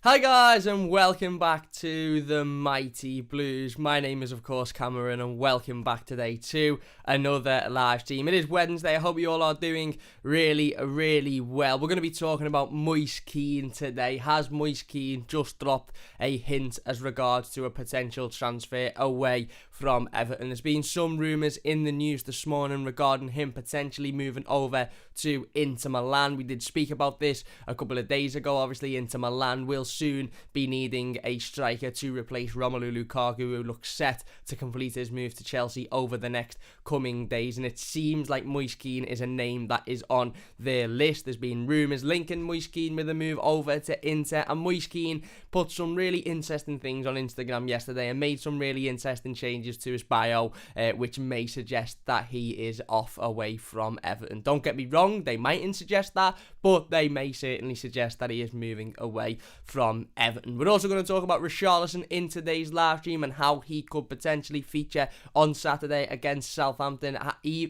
Hi guys and welcome back to the Mighty Blues. My name is of course Cameron and welcome back today to another live stream. It is Wednesday. I hope you all are doing really well. We're going to be talking about Moise Kean today. Has Moise Kean just dropped a hint as regards to a potential transfer away from Everton? There's been some rumours in the news this morning regarding him potentially moving over to Inter Milan. We did speak about this a couple of days ago. Obviously Inter Milan will soon be needing a striker to replace Romelu Lukaku, who looks set to complete his move to Chelsea over the next coming days, and it seems like Moise Kean is a name that is on their list. There's been rumours linking Moise Kean with a move over to Inter, and Moise Kean put some really interesting things on Instagram yesterday and made some really interesting changes to his bio, which may suggest that he is off away from Everton. Don't get me wrong, they mightn't suggest that, but they may certainly suggest that he is moving away from Everton. We're also going to talk about Richarlison in today's live stream and how he could potentially feature on Saturday against Southampton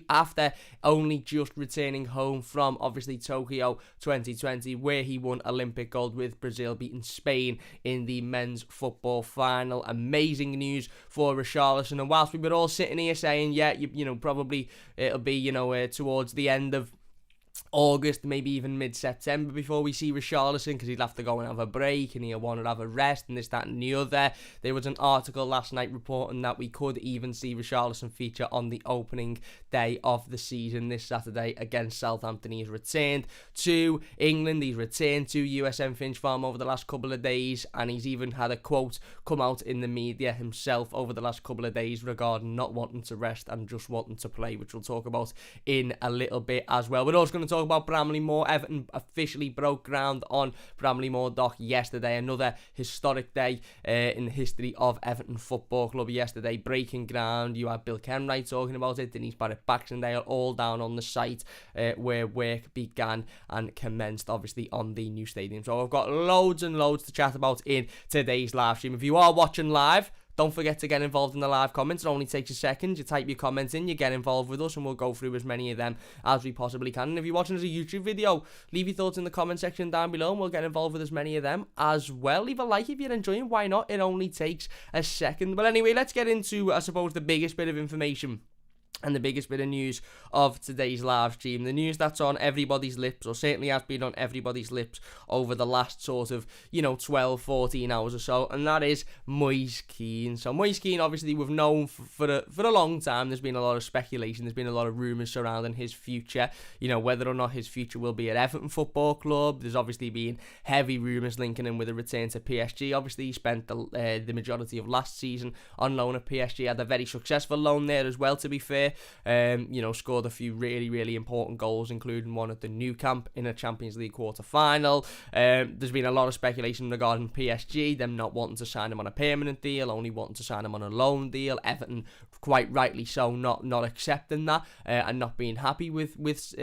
after only just returning home from obviously Tokyo 2020, where he won Olympic gold with Brazil beating Spain in the men's football final. Amazing news for Richarlison, and whilst we were all sitting here saying, yeah, you know, probably it'll be, towards the end of August, maybe even mid-September before we see Richarlison, because he'll have to go and have a break and he'll want to have a rest and this, that and the other. There was an article last night reporting that we could even see Richarlison feature on the opening day of the season this Saturday against Southampton. He's returned to England, he's returned to USM Finch Farm over the last couple of days, and he's even had a quote come out in the media himself over the last couple of days regarding not wanting to rest and just wanting to play, which we'll talk about in a little bit as well. We're also going to talk about Bramley-Moore. Everton officially broke ground on Bramley-Moore dock yesterday. Another historic day in the history of Everton Football Club yesterday. Breaking ground. You had Bill Kenwright talking about it, Denise Barrett-Baxendale, all down on the site where work began and commenced, obviously, on the new stadium. So I've got loads and loads to chat about in today's live stream. If you are watching live, don't forget to get involved in the live comments. It only takes a second. You type your comments in, you get involved with us, and we'll go through as many of them as we possibly can. And if you're watching as a YouTube video, leave your thoughts in the comment section down below, and we'll get involved with as many of them as well. Leave a like if you're enjoying. Why not? It only takes a second. But anyway, let's get into, I suppose, the biggest bit of information and the biggest bit of news of today's live stream. The news that's on everybody's lips, or certainly has been on everybody's lips over the last sort of, 12, 14 hours or so, and that is Moise Kean. So Moise Kean, obviously, we've known for a long time. There's been a lot of speculation, there's been a lot of rumours surrounding his future, whether or not his future will be at Everton Football Club. There's obviously been heavy rumours linking him with a return to PSG. Obviously, he spent the majority of last season on loan at PSG, had a very successful loan there as well, to be fair. Scored a few really important goals, including one at the Nou Camp in a Champions League quarter-final. There's been a lot of speculation regarding PSG, them not wanting to sign him on a permanent deal, only wanting to sign him on a loan deal. Everton, quite rightly so, not accepting that and not being happy with Moise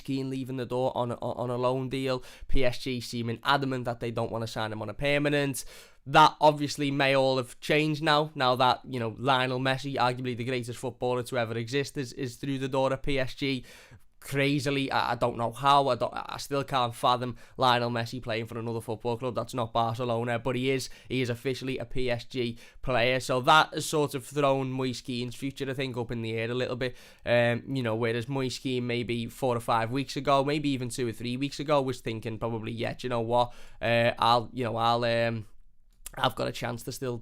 Kean leaving the door on a loan deal. PSG seeming adamant that they don't want to sign him on a permanent. That obviously may all have changed now that, Lionel Messi, arguably the greatest footballer to ever exist, is through the door at PSG. Crazily, I don't know how, I still can't fathom Lionel Messi playing for another football club that's not Barcelona, but he is officially a PSG player. So that has sort of thrown Moise Kean's future, I think, up in the air a little bit. Whereas Moise Kean maybe 4 or 5 weeks ago, maybe even 2 or 3 weeks ago, was thinking probably, yeah, do you know what, I've got a chance to still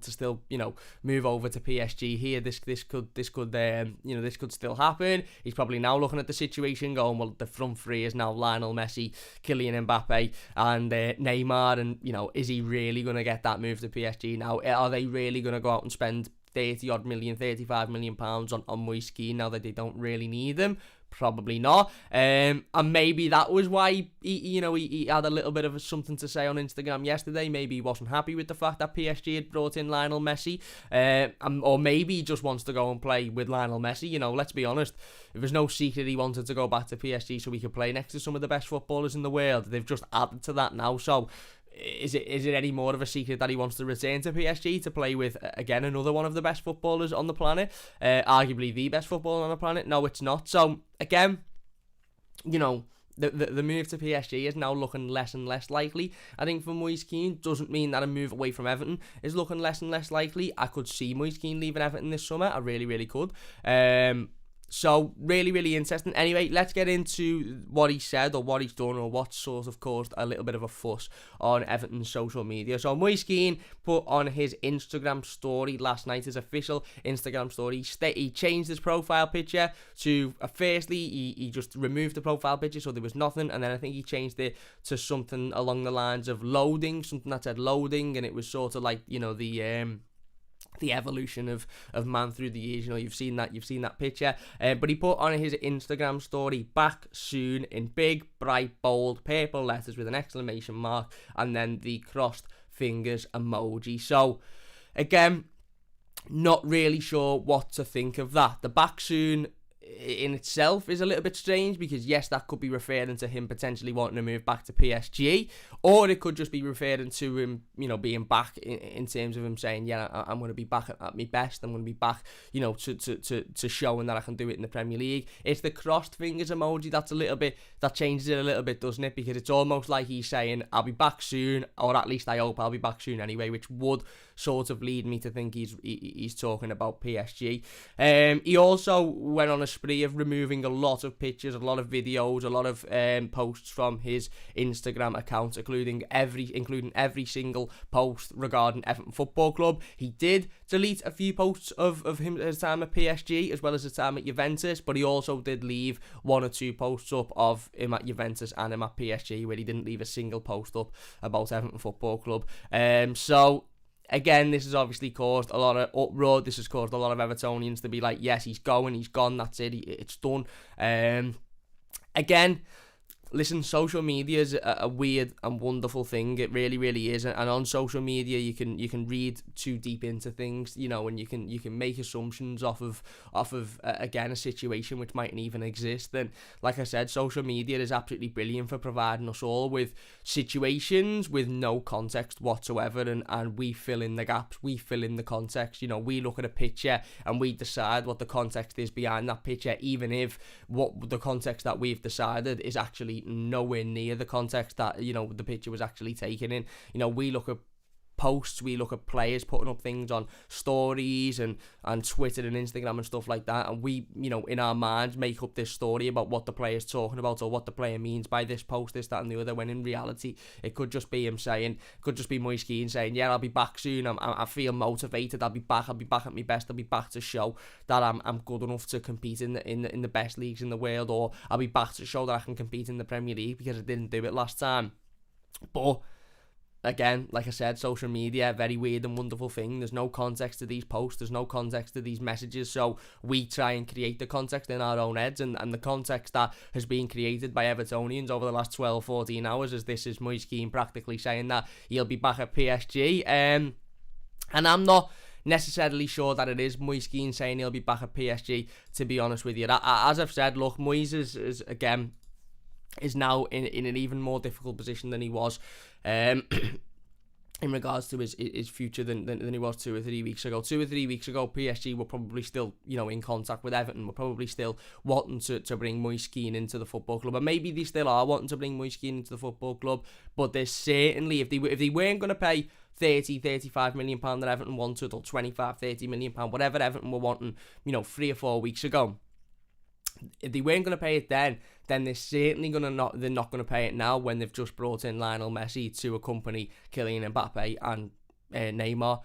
move over to PSG here. This could still happen. He's probably now looking at the situation going, well, the front three is now Lionel Messi, Kylian Mbappe and Neymar, and is he really going to get that move to PSG now? Are they really going to go out and spend 35 million pounds on Moise Kean now that they don't really need him? Probably not. And maybe that was why he had a little bit of something to say on Instagram yesterday. Maybe he wasn't happy with the fact that PSG had brought in Lionel Messi, or maybe he just wants to go and play with Lionel Messi. Let's be honest, if there's no secret he wanted to go back to PSG so he could play next to some of the best footballers in the world. They've just added to that now, so is it any more of a secret that he wants to return to PSG to play with, again, another one of the best footballers on the planet, arguably the best footballer on the planet? No, it's not. So again, the move to PSG is now looking less and less likely. I think for Moise Kean, doesn't mean that a move away from Everton is looking less and less likely. I could see Moise Kean leaving Everton this summer. I really, really could. So, really, really interesting. Anyway, let's get into what he said or what he's done or what sort of caused a little bit of a fuss on Everton's social media. So, Moise Kean put on his Instagram story last night, his official Instagram story. He changed his profile picture to, firstly, he just removed the profile picture so there was nothing. And then I think he changed it to something along the lines of loading, something that said loading. And it was sort of like, the evolution of man through the years. You've seen that picture. But he put on his Instagram story, back soon, in big, bright, bold, purple letters with an exclamation mark, and then the crossed fingers emoji. So, again, not really sure what to think of that. The back soon in itself is a little bit strange, because yes, that could be referring to him potentially wanting to move back to PSG, or it could just be referring to him, being back in terms of him saying, yeah, I'm going to be back at my best. I'm going to be back, to showing that I can do it in the Premier League. It's the crossed fingers emoji that changes it a little bit, doesn't it? Because it's almost like he's saying, I'll be back soon, or at least I hope I'll be back soon anyway, which would sort of lead me to think he's talking about PSG. He also went on a spree of removing a lot of pictures, a lot of videos, a lot of posts from his Instagram account, including every single post regarding Everton Football Club. He did delete a few posts of his time at PSG as well as his time at Juventus, but he also did leave one or two posts up of him at Juventus and him at PSG, where he didn't leave a single post up about Everton Football Club. So again, this has obviously caused a lot of uproar. This has caused a lot of Evertonians to be like, yes, he's going, he's gone, that's it, it's done. Again, listen, social media is a weird and wonderful thing. It really, really is. And on social media, you can read too deep into things, and you can make assumptions off of again, a situation which mightn't even exist. And like I said, social media is absolutely brilliant for providing us all with situations with no context whatsoever, and we fill in the gaps, we fill in the context. We look at a picture and we decide what the context is behind that picture, even if what the context that we've decided is actually nowhere near the context that the picture was actually taken in. We look at posts, we look at players putting up things on stories and Twitter and Instagram and stuff like that, and we in our minds make up this story about what the player's talking about or what the player means by this post, this, that and the other, when in reality it could just be him saying, could just be Moise Kean saying, yeah, I'll be back soon, I feel motivated, I'll be back at my best, I'll be back to show that I'm good enough to compete in the best leagues in the world, or I'll be back to show that I can compete in the Premier League because I didn't do it last time. But again, like I said, social media, very weird and wonderful thing. There's no context to these posts, there's no context to these messages, so we try and create the context in our own heads, and the context that has been created by Evertonians over the last 12-14 hours is Moise Kean practically saying that he'll be back at PSG, and I'm not necessarily sure that it is Moise Kean saying he'll be back at PSG, to be honest with you. As I've said, look, Moise is now in an even more difficult position than he was in regards to his future than he was 2 or 3 weeks ago. 2 or 3 weeks ago, PSG were probably still, in contact with Everton, were probably still wanting to bring Moise Kean into the football club, and maybe they still are wanting to bring Moise Kean into the football club, but there's certainly, if they weren't going to pay 30-35 million pound that Everton wanted, or 25-30 million pound, whatever Everton were wanting, 3 or 4 weeks ago, if they weren't going to pay it then they're certainly they're not going to pay it now, when they've just brought in Lionel Messi to accompany Kylian Mbappe and Neymar,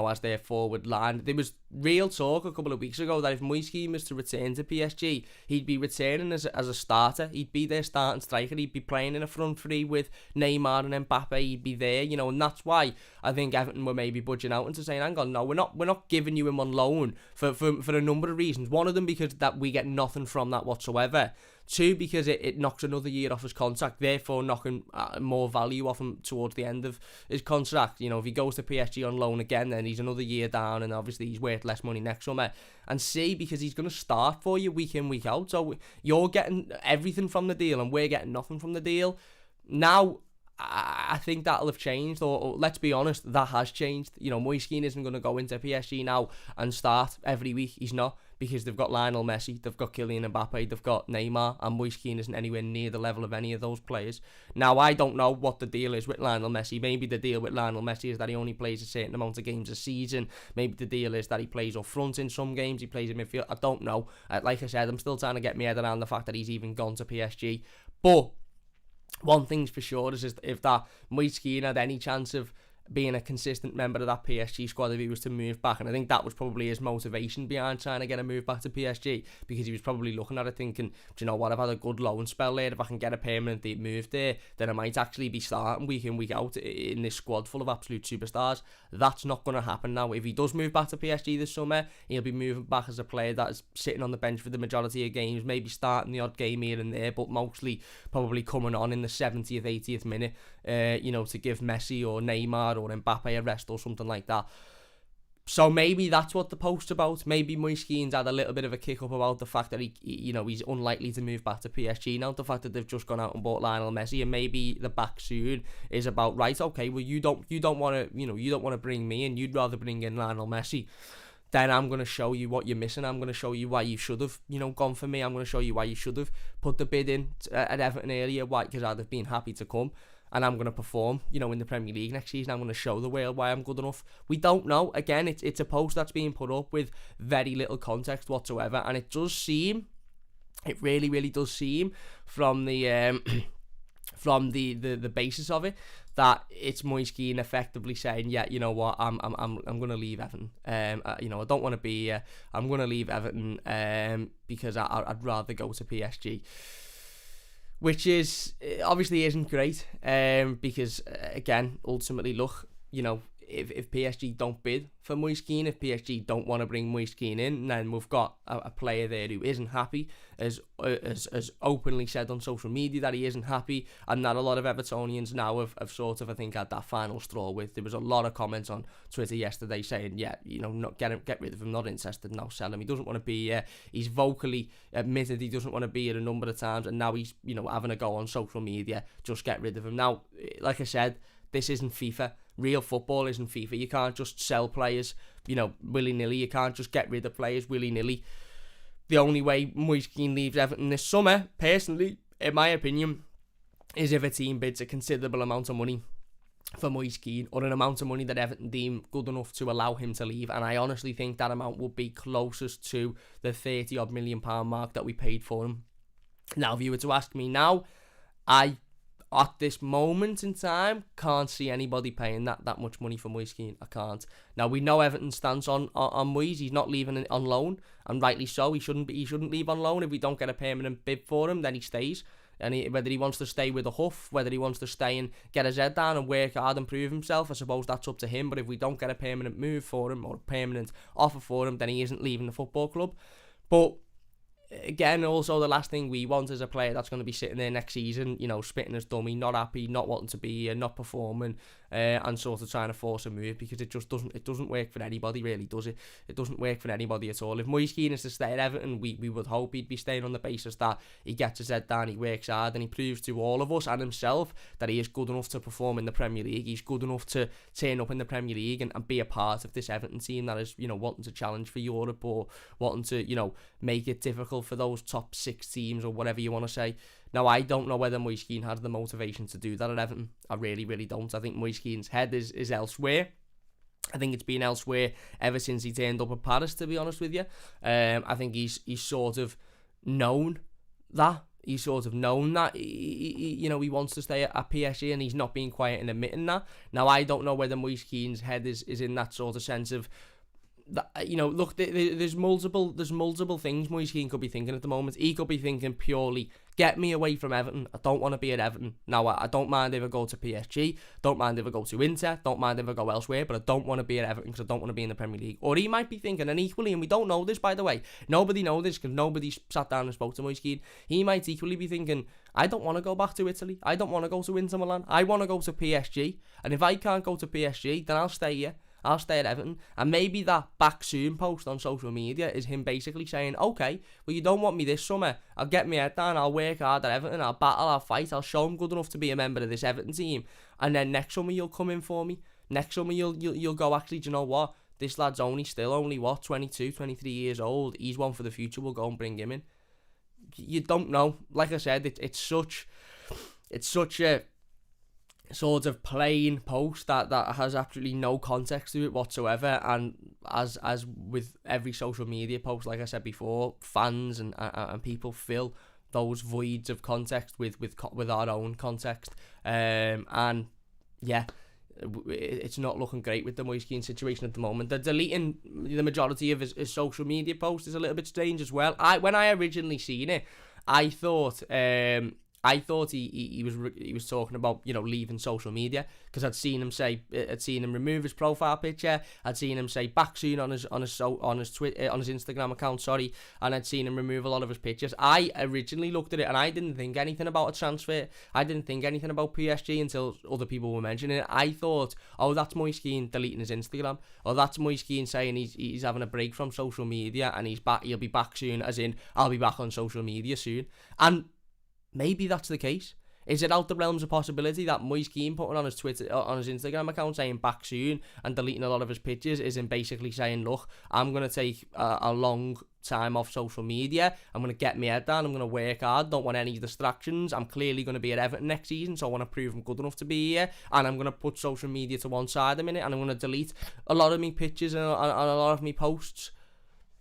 as their forward line. There was real talk a couple of weeks ago that if Moise Kean was to return to PSG, he'd be returning as a starter. He'd be their starting striker. He'd be playing in a front three with Neymar and Mbappe. He'd be there, and that's why I think Everton were maybe budging out into saying, hang on, no, we're not giving you him on loan for a number of reasons. One of them, because that we get nothing from that whatsoever. 2, because it knocks another year off his contract, therefore knocking more value off him towards the end of his contract. If he goes to PSG on loan again, then he's another year down, and obviously he's worth less money next summer. And C, because he's going to start for you week in, week out. So you're getting everything from the deal, and we're getting nothing from the deal. Now, I think that'll have changed, or let's be honest, that has changed. Moise Kean isn't going to go into PSG now and start every week. He's not, because they've got Lionel Messi, they've got Kylian Mbappe, they've got Neymar, and Moise Kean isn't anywhere near the level of any of those players. Now, I don't know what the deal is with Lionel Messi. Maybe the deal with Lionel Messi is that he only plays a certain amount of games a season. Maybe the deal is that he plays up front in some games, he plays in midfield. I don't know. Like I said, I'm still trying to get my head around the fact that he's even gone to PSG. But one thing's for sure is if that Moise Kean had any chance of being a consistent member of that PSG squad if he was to move back, and I think that was probably his motivation behind trying to get a move back to PSG, because he was probably looking at it thinking, do you know what, I've had a good loan spell there, if I can get a permanent move there, then I might actually be starting week in, week out in this squad full of absolute superstars. That's not going to happen now. If he does move back to PSG this summer, he'll be moving back as a player that is sitting on the bench for the majority of games, maybe starting the odd game here and there, but mostly probably coming on in the 70th, 80th minute, to give Messi or Neymar or Mbappe a rest or something like that. So maybe that's what the post's about. Maybe Moise Kean's had a little bit of a kick up about the fact that he's unlikely to move back to PSG now. The fact that they've just gone out and bought Lionel Messi, and maybe the back soon is about, right, okay, well you don't want to bring me in. You'd rather bring in Lionel Messi. Then I'm going to show you what you're missing. I'm going to show you why you should have, gone for me. I'm going to show you why you should have put the bid in at Everton earlier. Why? Because I'd have been happy to come. And I'm going to perform, in the Premier League next season. I'm going to show the world why I'm good enough. We don't know. Again, it's a post that's being put up with very little context whatsoever. And it really, really does seem from the the basis of it, that it's Moise Kean effectively saying, yeah, you know what, I'm going to leave Everton. I don't want to be here. I'm going to leave Everton because I'd rather go to PSG. Which is obviously isn't great, because again, ultimately, look, if PSG don't bid for Moise Kean, if PSG don't want to bring Moise Kean in, then we've got a player there who isn't happy, as openly said on social media that he isn't happy, and that a lot of Evertonians now have sort of, I think, had that final straw with. There was a lot of comments on Twitter yesterday saying, yeah, not get rid of him, not interested, now sell him. He doesn't want to be here. He's vocally admitted he doesn't want to be here a number of times, and now he's having a go on social media, just get rid of him. Now, like I said, this isn't FIFA. Real football isn't FIFA. You can't just sell players, willy-nilly. You can't just get rid of players willy-nilly. The only way Moise Kean leaves Everton this summer, personally, in my opinion, is if a team bids a considerable amount of money for Moise Kean, or an amount of money that Everton deem good enough to allow him to leave. And I honestly think that amount would be closest to the £30-odd million mark that we paid for him. Now, if you were to ask me now, at this moment in time, can't see anybody paying that much money for Moise Kean. I can't. Now, we know Everton's stance on Moise. He's not leaving on loan, and rightly so. He shouldn't leave on loan. If we don't get a permanent bid for him, then he stays. And whether he wants to stay with a huff, whether he wants to stay and get his head down and work hard and prove himself, I suppose that's up to him. But if we don't get a permanent move for him, or a permanent offer for him, then he isn't leaving the football club. But again, also the last thing we want is a player that's going to be sitting there next season, spitting his dummy, not happy, not wanting to be here, not performing, and sort of trying to force a move, because it doesn't work for anybody, really, does it? It doesn't work for anybody at all. If Moise Kean is to stay at Everton, we would hope he'd be staying on the basis that he gets his head down, he works hard, and he proves to all of us and himself that he is good enough to perform in the Premier League. He's good enough to turn up in the Premier League and be a part of this Everton team that is, wanting to challenge for Europe, or wanting to, make it difficult for those top 6 teams, or whatever you want to say. Now, I don't know whether Moise Kean has the motivation to do that at Everton. I really, really don't. I think Moise Kean's head is elsewhere. I think it's been elsewhere ever since he turned up at Paris, to be honest with you. I think he's sort of known that. He's sort of known that he wants to stay at PSG, and he's not being quiet in admitting that. Now, I don't know whether Moise Kean's head is in that sort of sense of that, look, there's multiple things Moise Kean could be thinking at the moment. He could be thinking purely, get me away from Everton. I don't want to be at Everton. Now, I don't mind if I go to PSG, don't mind if I go to Inter, don't mind if I go elsewhere, but I don't want to be at Everton because I don't want to be in the Premier League. Or he might be thinking, and equally, and we don't know this, by the way, nobody knows this because nobody's sat down and spoke to Moise Kean, he might equally be thinking, I don't want to go back to Italy, I don't want to go to Inter Milan, I want to go to PSG, and if I can't go to PSG, then I'll stay here. I'll stay at Everton. And maybe that back soon post on social media is him basically saying, okay, well, you don't want me this summer, I'll get my head down, I'll work hard at Everton, I'll battle, I'll fight, I'll show him good enough to be a member of this Everton team, and then next summer you'll come in for me. Next summer you'll go, actually, do you know what, this lad's only what, 22, 23 years old. He's one for the future. We'll go and bring him in. You don't know. Like I said, it's such a sort of plain post that has absolutely no context to it whatsoever. And as with every social media post, like I said before, fans and people fill those voids of context with our own context. And yeah, it's not looking great with the Moise Kean situation at the moment. They're deleting the majority of his social media posts is a little bit strange as well. When I originally seen it, I thought he was talking about, you know, leaving social media, because I'd seen him remove his profile picture. I'd seen him say back soon on his Instagram account, sorry, and I'd seen him remove a lot of his pictures. I originally looked at it and I didn't think anything about a transfer. I didn't think anything about PSG until other people were mentioning it. I thought, oh, that's Moise Kean deleting his Instagram, or that's Moise Kean saying he's having a break from social media and he'll be back soon, as in I'll be back on social media soon. And maybe that's the case. Is it out the realms of possibility that Moise Kean putting on his Instagram account saying back soon and deleting a lot of his pictures is in basically saying, look, I'm going to take a long time off social media. I'm going to get my head down. I'm going to work hard. Don't want any distractions. I'm clearly going to be at Everton next season, so I want to prove I'm good enough to be here. And I'm going to put social media to one side a minute, and I'm going to delete a lot of my pictures and a lot of my posts.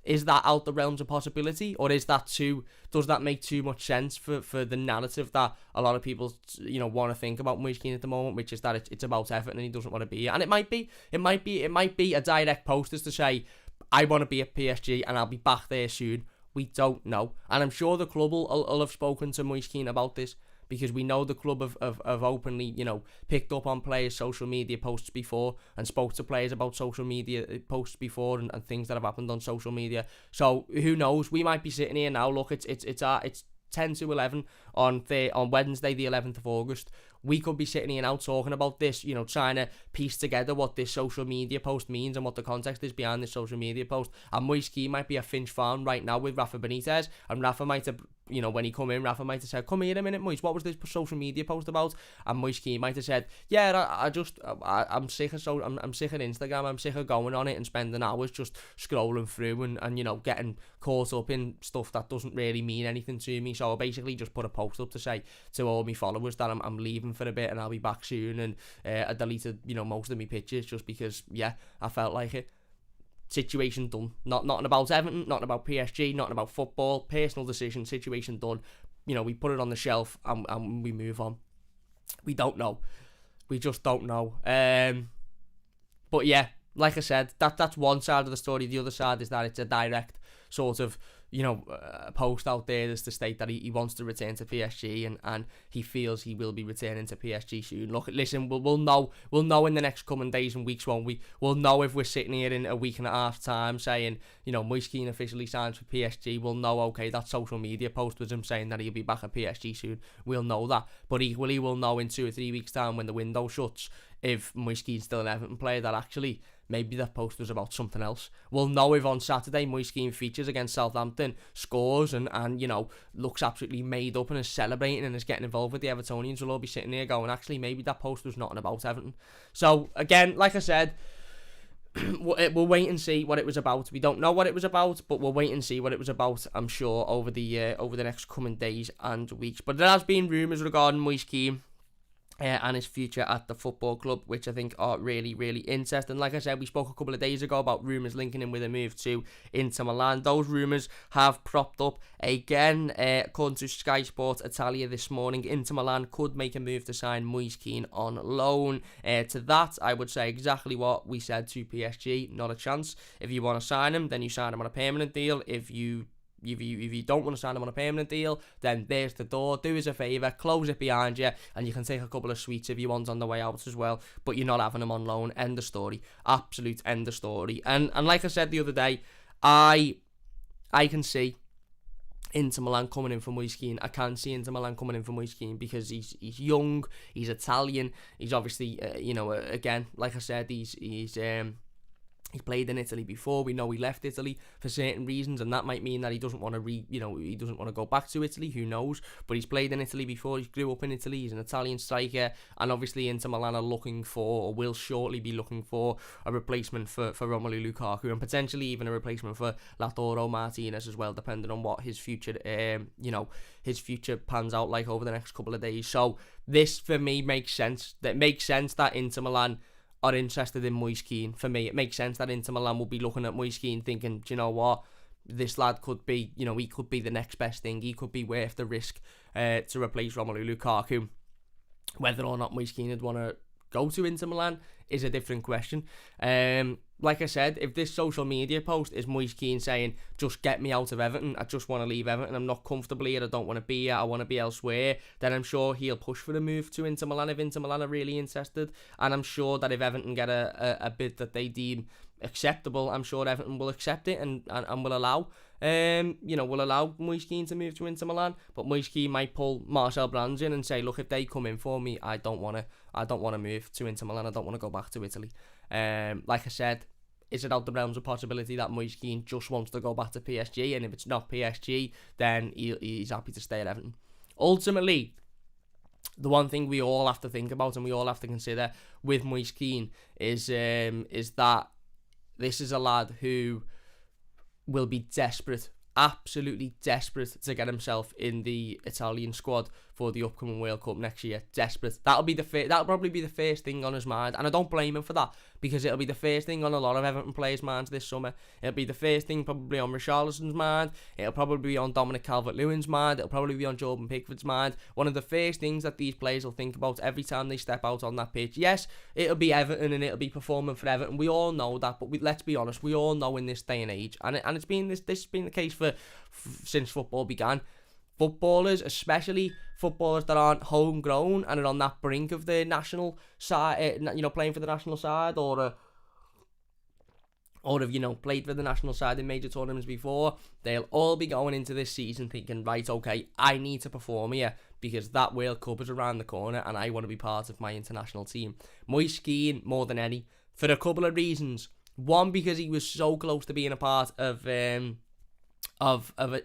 Is that out the realms of possibility, or does that make too much sense for the narrative that a lot of people, you know, want to think about Moise Kean at the moment, which is that it's about Everton and he doesn't want to be here? And it might be a direct post as to say, I want to be at PSG and I'll be back there soon. We don't know, and I'm sure the club will have spoken to Moise Kean about this, because we know the club have openly, you know, picked up on players' social media posts before and spoke to players about social media posts before and things that have happened on social media. So who knows? We might be sitting here now. Look, it's 10 to 11 on Wednesday, the 11th of August. We could be sitting here now talking about this, you know, trying to piece together what this social media post means and what the context is behind this social media post. And Moise Kean might be a Finch Farm right now with Rafa Benitez, and Rafa might have, you know, when he come in, Rafa might have said, come here a minute, Moise, what was this social media post about? And Moise Kean might have said, yeah, I'm sick of Instagram, I'm sick of going on it and spending hours just scrolling through and you know, getting caught up in stuff that doesn't really mean anything to me. So I basically just put a post up to say to all my followers that I'm leaving for a bit and I'll be back soon, and I deleted, you know, most of my pictures just because, yeah, I felt like it. Situation done. Nothing about Everton, nothing about PSG, nothing about football. Personal decision, situation done. You know, we put it on the shelf and we move on. We don't know. We just don't know. But yeah, like I said, that's one side of the story. The other side is that it's a direct sort of, you know, post out there as to state that he wants to return to PSG and he feels he will be returning to PSG soon. Look, listen, we'll know in the next coming days and weeks, won't we? We'll know if we're sitting here in a week and a half time saying, you know, Moise Kean officially signs for PSG. We'll know, okay, that social media post was him saying that he'll be back at PSG soon. We'll know that. But equally, we'll know in 2 or 3 weeks' time when the window shuts if Moise Kean's still an Everton player that actually maybe that post was about something else. We'll know if on Saturday Moise Kean features against Southampton, scores and you know, looks absolutely made up and is celebrating and is getting involved with the Evertonians. We'll all be sitting there going, actually, maybe that post was nothing about Everton. So again, like I said, we'll wait and see what it was about. We don't know what it was about, but we'll wait and see what it was about, I'm sure, over the next coming days and weeks. But there has been rumours regarding Moise Kean and his future at the football club, which I think are really, really interesting. Like I said, we spoke a couple of days ago about rumours linking him with a move to Inter Milan. Those rumours have propped up again. According to Sky Sport Italia this morning, Inter Milan could make a move to sign Moise Kean on loan. To that, I would say exactly what we said to PSG. Not a chance. If you want to sign him, then you sign him on a permanent deal. If you don't want to sign him on a permanent deal, then there's the door. Do us a favour, close it behind you, and you can take a couple of sweets if you want on the way out as well, but you're not having him on loan. End of story. Absolute end of story. And like I said the other day, I can see Inter Milan coming in for Moise Kean. I can see Inter Milan coming in for Moise Kean because he's young, he's Italian, he's obviously, you know, again, like I said, he's He's played in Italy before. We know he left Italy for certain reasons, and that might mean that he doesn't want to he doesn't want to go back to Italy. Who knows? But he's played in Italy before. He grew up in Italy. He's an Italian striker, and obviously Inter Milan are looking for, or will shortly be looking for, a replacement for Romelu Lukaku, and potentially even a replacement for Lautaro Martinez as well, depending on what his future his future pans out like over the next couple of days. So this for me makes sense. That makes sense that Inter Milan are interested in Moise Kean. For me, it makes sense that Inter Milan will be looking at Moise Kean thinking, do you know what, this lad could be, he could be the next best thing. He could be worth the risk to replace Romelu Lukaku. Whether or not Moise Kean would want to go to Inter Milan is a different question. Like I said, if this social media post is Moise Kean saying, just get me out of Everton, I just want to leave Everton, I'm not comfortable here, I don't want to be here, I want to be elsewhere, then I'm sure he'll push for a move to Inter Milan if Inter Milan are really interested. And I'm sure that if Everton get a bid that they deem acceptable, I'm sure Everton will accept it and will allow will allow Moise Kean to move to Inter Milan. But Moise Kean might pull Marcel Brands in and say, look, if they come in for me, I don't want to move to Inter Milan, I don't want to go back to Italy. Like I said, is it out the realms of possibility that Moise Kean just wants to go back to PSG, and if it's not PSG, then he's happy to stay at Everton? Ultimately, the one thing we all have to think about and we all have to consider with Moise Kean is that this is a lad who will be desperate, absolutely desperate to get himself in the Italian squad for the upcoming World Cup next year. Desperate. That'll probably be the first thing on his mind, and I don't blame him for that, because it'll be the first thing on a lot of Everton players' minds this summer. It'll be the first thing probably on Richarlison's mind. It'll probably be on Dominic Calvert-Lewin's mind. It'll probably be on Jordan Pickford's mind. One of the first things that these players will think about every time they step out on that pitch. Yes, it'll be Everton and it'll be performing for Everton. We all know that, but let's be honest, we all know in this day and age, and it's been this has been the case since football began. Footballers, especially footballers that aren't homegrown and are on that brink of the national side, playing for the national side, or have played for the national side in major tournaments before, they'll all be going into this season thinking, right, okay, I need to perform here because that World Cup is around the corner and I want to be part of my international team. Moise Kean, more than any, for a couple of reasons. One, because he was so close to being a part of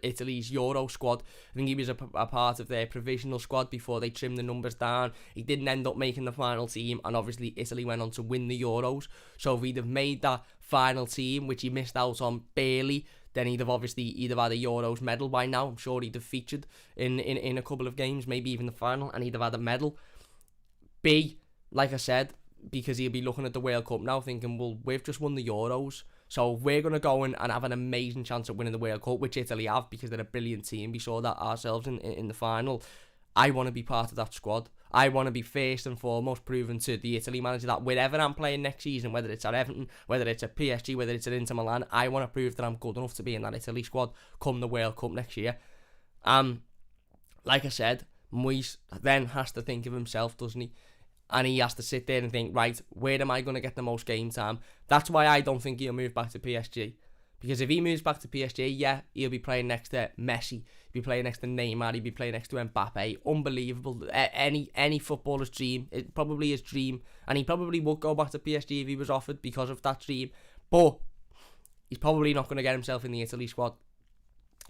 Italy's Euro squad. I think he was a part of their provisional squad before they trimmed the numbers down. He didn't end up making the final team, and obviously Italy went on to win the Euros. So if he'd have made that final team, which he missed out on barely, then he'd have had a Euros medal by now. I'm sure he'd have featured in a couple of games, maybe even the final, and he'd have had a medal. B, like I said, because he'll be looking at the World Cup now thinking, well, we've just won the Euros, so we're going to go in and have an amazing chance at winning the World Cup, which Italy have because they're a brilliant team. We saw that ourselves in the final. I want to be part of that squad. I want to be first and foremost proven to the Italy manager that wherever I'm playing next season, whether it's at Everton, whether it's at PSG, whether it's at Inter Milan, I want to prove that I'm good enough to be in that Italy squad come the World Cup next year. Like I said, Moise then has to think of himself, doesn't he? And he has to sit there and think, right, where am I going to get the most game time? That's why I don't think he'll move back to PSG. Because if he moves back to PSG, yeah, he'll be playing next to Messi, he'll be playing next to Neymar, he'll be playing next to Mbappe. Unbelievable. Any footballer's dream. It probably his dream. And he probably would go back to PSG if he was offered because of that dream. But he's probably not going to get himself in the Italy squad.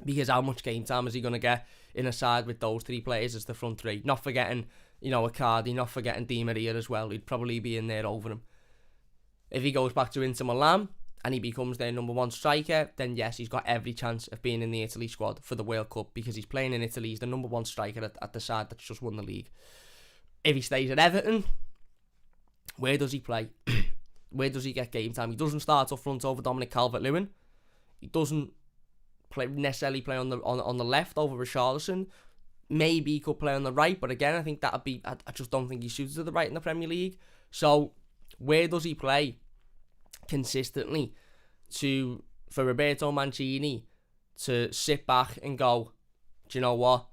Because how much game time is he going to get in a side with those three players as the front three? Not forgetting, Icardi, not forgetting Di Maria as well. He'd probably be in there over him. If he goes back to Inter Milan and he becomes their number one striker, then yes, he's got every chance of being in the Italy squad for the World Cup because he's playing in Italy. He's the number one striker at the side that's just won the league. If he stays at Everton, where does he play? Where does he get game time? He doesn't start up front over Dominic Calvert-Lewin. He doesn't necessarily play on the left over Richarlison. Maybe he could play on the right, but again, I think that'd be. I just don't think he suits to the right in the Premier League. So, where does he play consistently for Roberto Mancini to sit back and go, do you know what?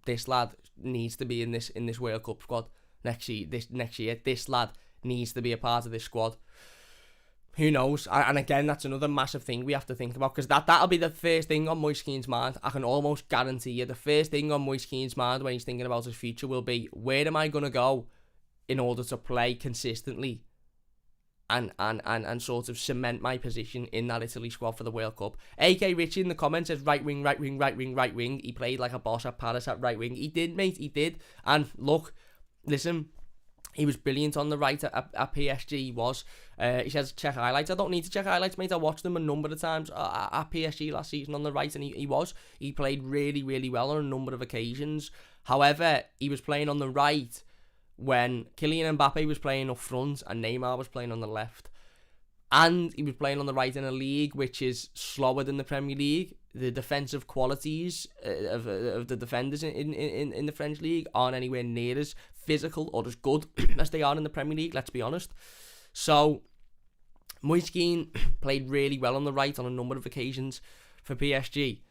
This lad needs to be in this World Cup squad next year. This lad needs to be a part of this squad. Who knows? And again, that's another massive thing we have to think about because that'll be the first thing on Moise Kean's mind. I can almost guarantee you the first thing on Moise Kean's mind when he's thinking about his future will be, where am I going to go in order to play consistently and sort of cement my position in that Italy squad for the World Cup. AK Richie in the comments says right wing. He played like a boss at Paris at right wing. He did, mate, he did. And look, listen, he was brilliant on the right at PSG, he was. He says check highlights. I don't need to check highlights, mate. I watched them a number of times at PSG last season on the right, and he played really, really well on a number of occasions. However, he was playing on the right when Kylian Mbappe was playing up front and Neymar was playing on the left. And he was playing on the right in a league which is slower than the Premier League. The defensive qualities of the defenders in the French league aren't anywhere near as physical or as good as they are in the Premier League, let's be honest. So, Moise Kean played really well on the right on a number of occasions for PSG.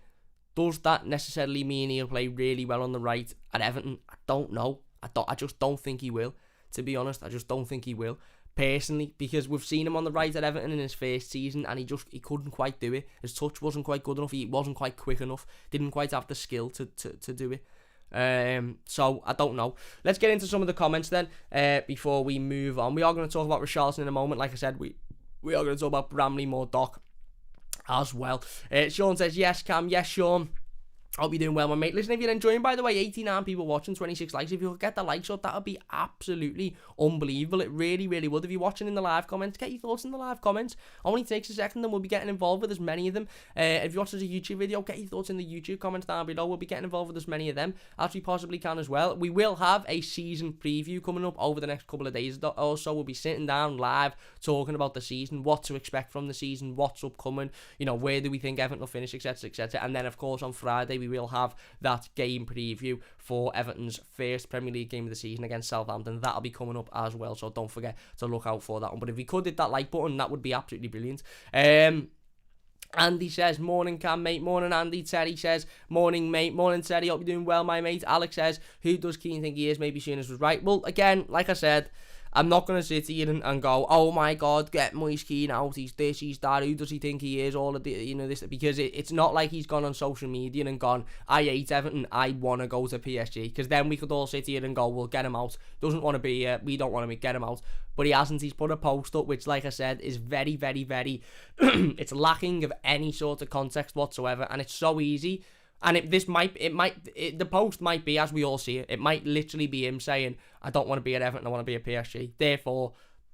Does that necessarily mean he'll play really well on the right at Everton? I don't know. I just don't think he will, to be honest. I just don't think he will, personally, because we've seen him on the right at Everton in his first season, and he couldn't quite do it. His touch wasn't quite good enough. He wasn't quite quick enough. Didn't quite have the skill to do it. So I don't know. Let's get into some of the comments then before we move on. We are going to talk about Richarlison in a moment. Like I said, we are going to talk about Bramley-Moore Doc as well. Sean says yes, Cam. Yes, Sean. Hope you're doing well, my mate. Listen, if you're enjoying, by the way, 89 people watching, 26 likes. If you could get the likes up, that would be absolutely unbelievable. It really, really would. If you're watching in the live comments, get your thoughts in the live comments. Only takes a second and we'll be getting involved with as many of them. If you're watching a YouTube video, get your thoughts in the YouTube comments down below. We'll be getting involved with as many of them as we possibly can as well. We will have a season preview coming up over the next couple of days or so. We'll be sitting down live talking about the season, what to expect from the season, what's upcoming, where do we think Everton will finish, etc, etc. And then, of course, on Friday, we will have that game preview for Everton's first Premier League game of the season against Southampton. That'll be coming up as well, so don't forget to look out for that one. But if you could hit that like button, that would be absolutely brilliant. Andy says, morning Cam, mate. Morning Andy. Terry says, morning mate. Morning Terry, hope you're doing well, my mate. Alex says, who does Keane think he is? Maybe Souness was right. Well, again, like I said, I'm not going to sit here and go, oh my god, get Moise Kean out, he's this, he's that, who does he think he is, all of the, this, because it's not like he's gone on social media and gone, I hate Everton, I want to go to PSG, because then we could all sit here and go, well, get him out, doesn't want to be here, we don't want to get him out, but he hasn't. He's put a post up, which, like I said, is very, very, very, it's lacking of any sort of context whatsoever, and it's so easy. And the post might be, as we all see it might literally be him saying, I don't want to be at Everton, I want to be at PSG. Therefore,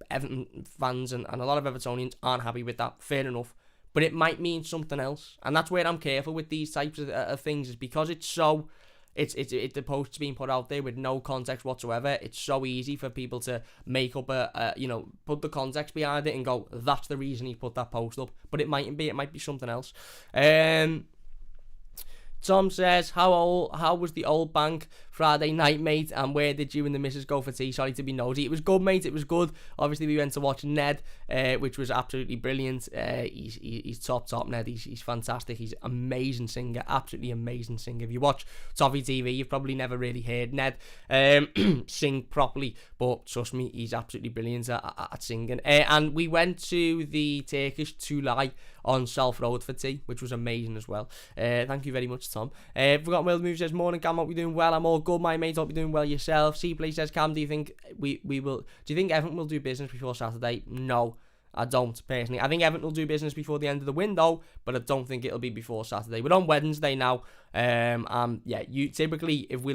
Everton fans and a lot of Evertonians aren't happy with that. Fair enough. But it might mean something else. And that's where I'm careful with these types of things, is because it's so... the post's being put out there with no context whatsoever. It's so easy for people to make up put the context behind it and go, that's the reason he put that post up. But it might be something else. Tom says, how was the old bank Friday night, mate, and where did you and the missus go for tea? Sorry to be nosy. It was good, mate, it was good. Obviously, we went to watch Ned, which was absolutely brilliant. He's top, Ned. He's fantastic. He's an amazing singer, absolutely amazing singer. If you watch Toffee TV, you've probably never really heard Ned sing properly, but trust me, he's absolutely brilliant at singing. And we went to the Turkish Tulay on South Road for tea, which was amazing as well. Thank you very much, Tom. Forgotten World Move says, morning Cam, hope you're doing well. I'm all good, my mate, hope you're doing well yourself. C-Play says, Cam, do you think do you think Everton will do business before Saturday? No, I don't, personally. I think Everton will do business before the end of the window, but I don't think it'll be before Saturday. We're on Wednesday now. You typically, if we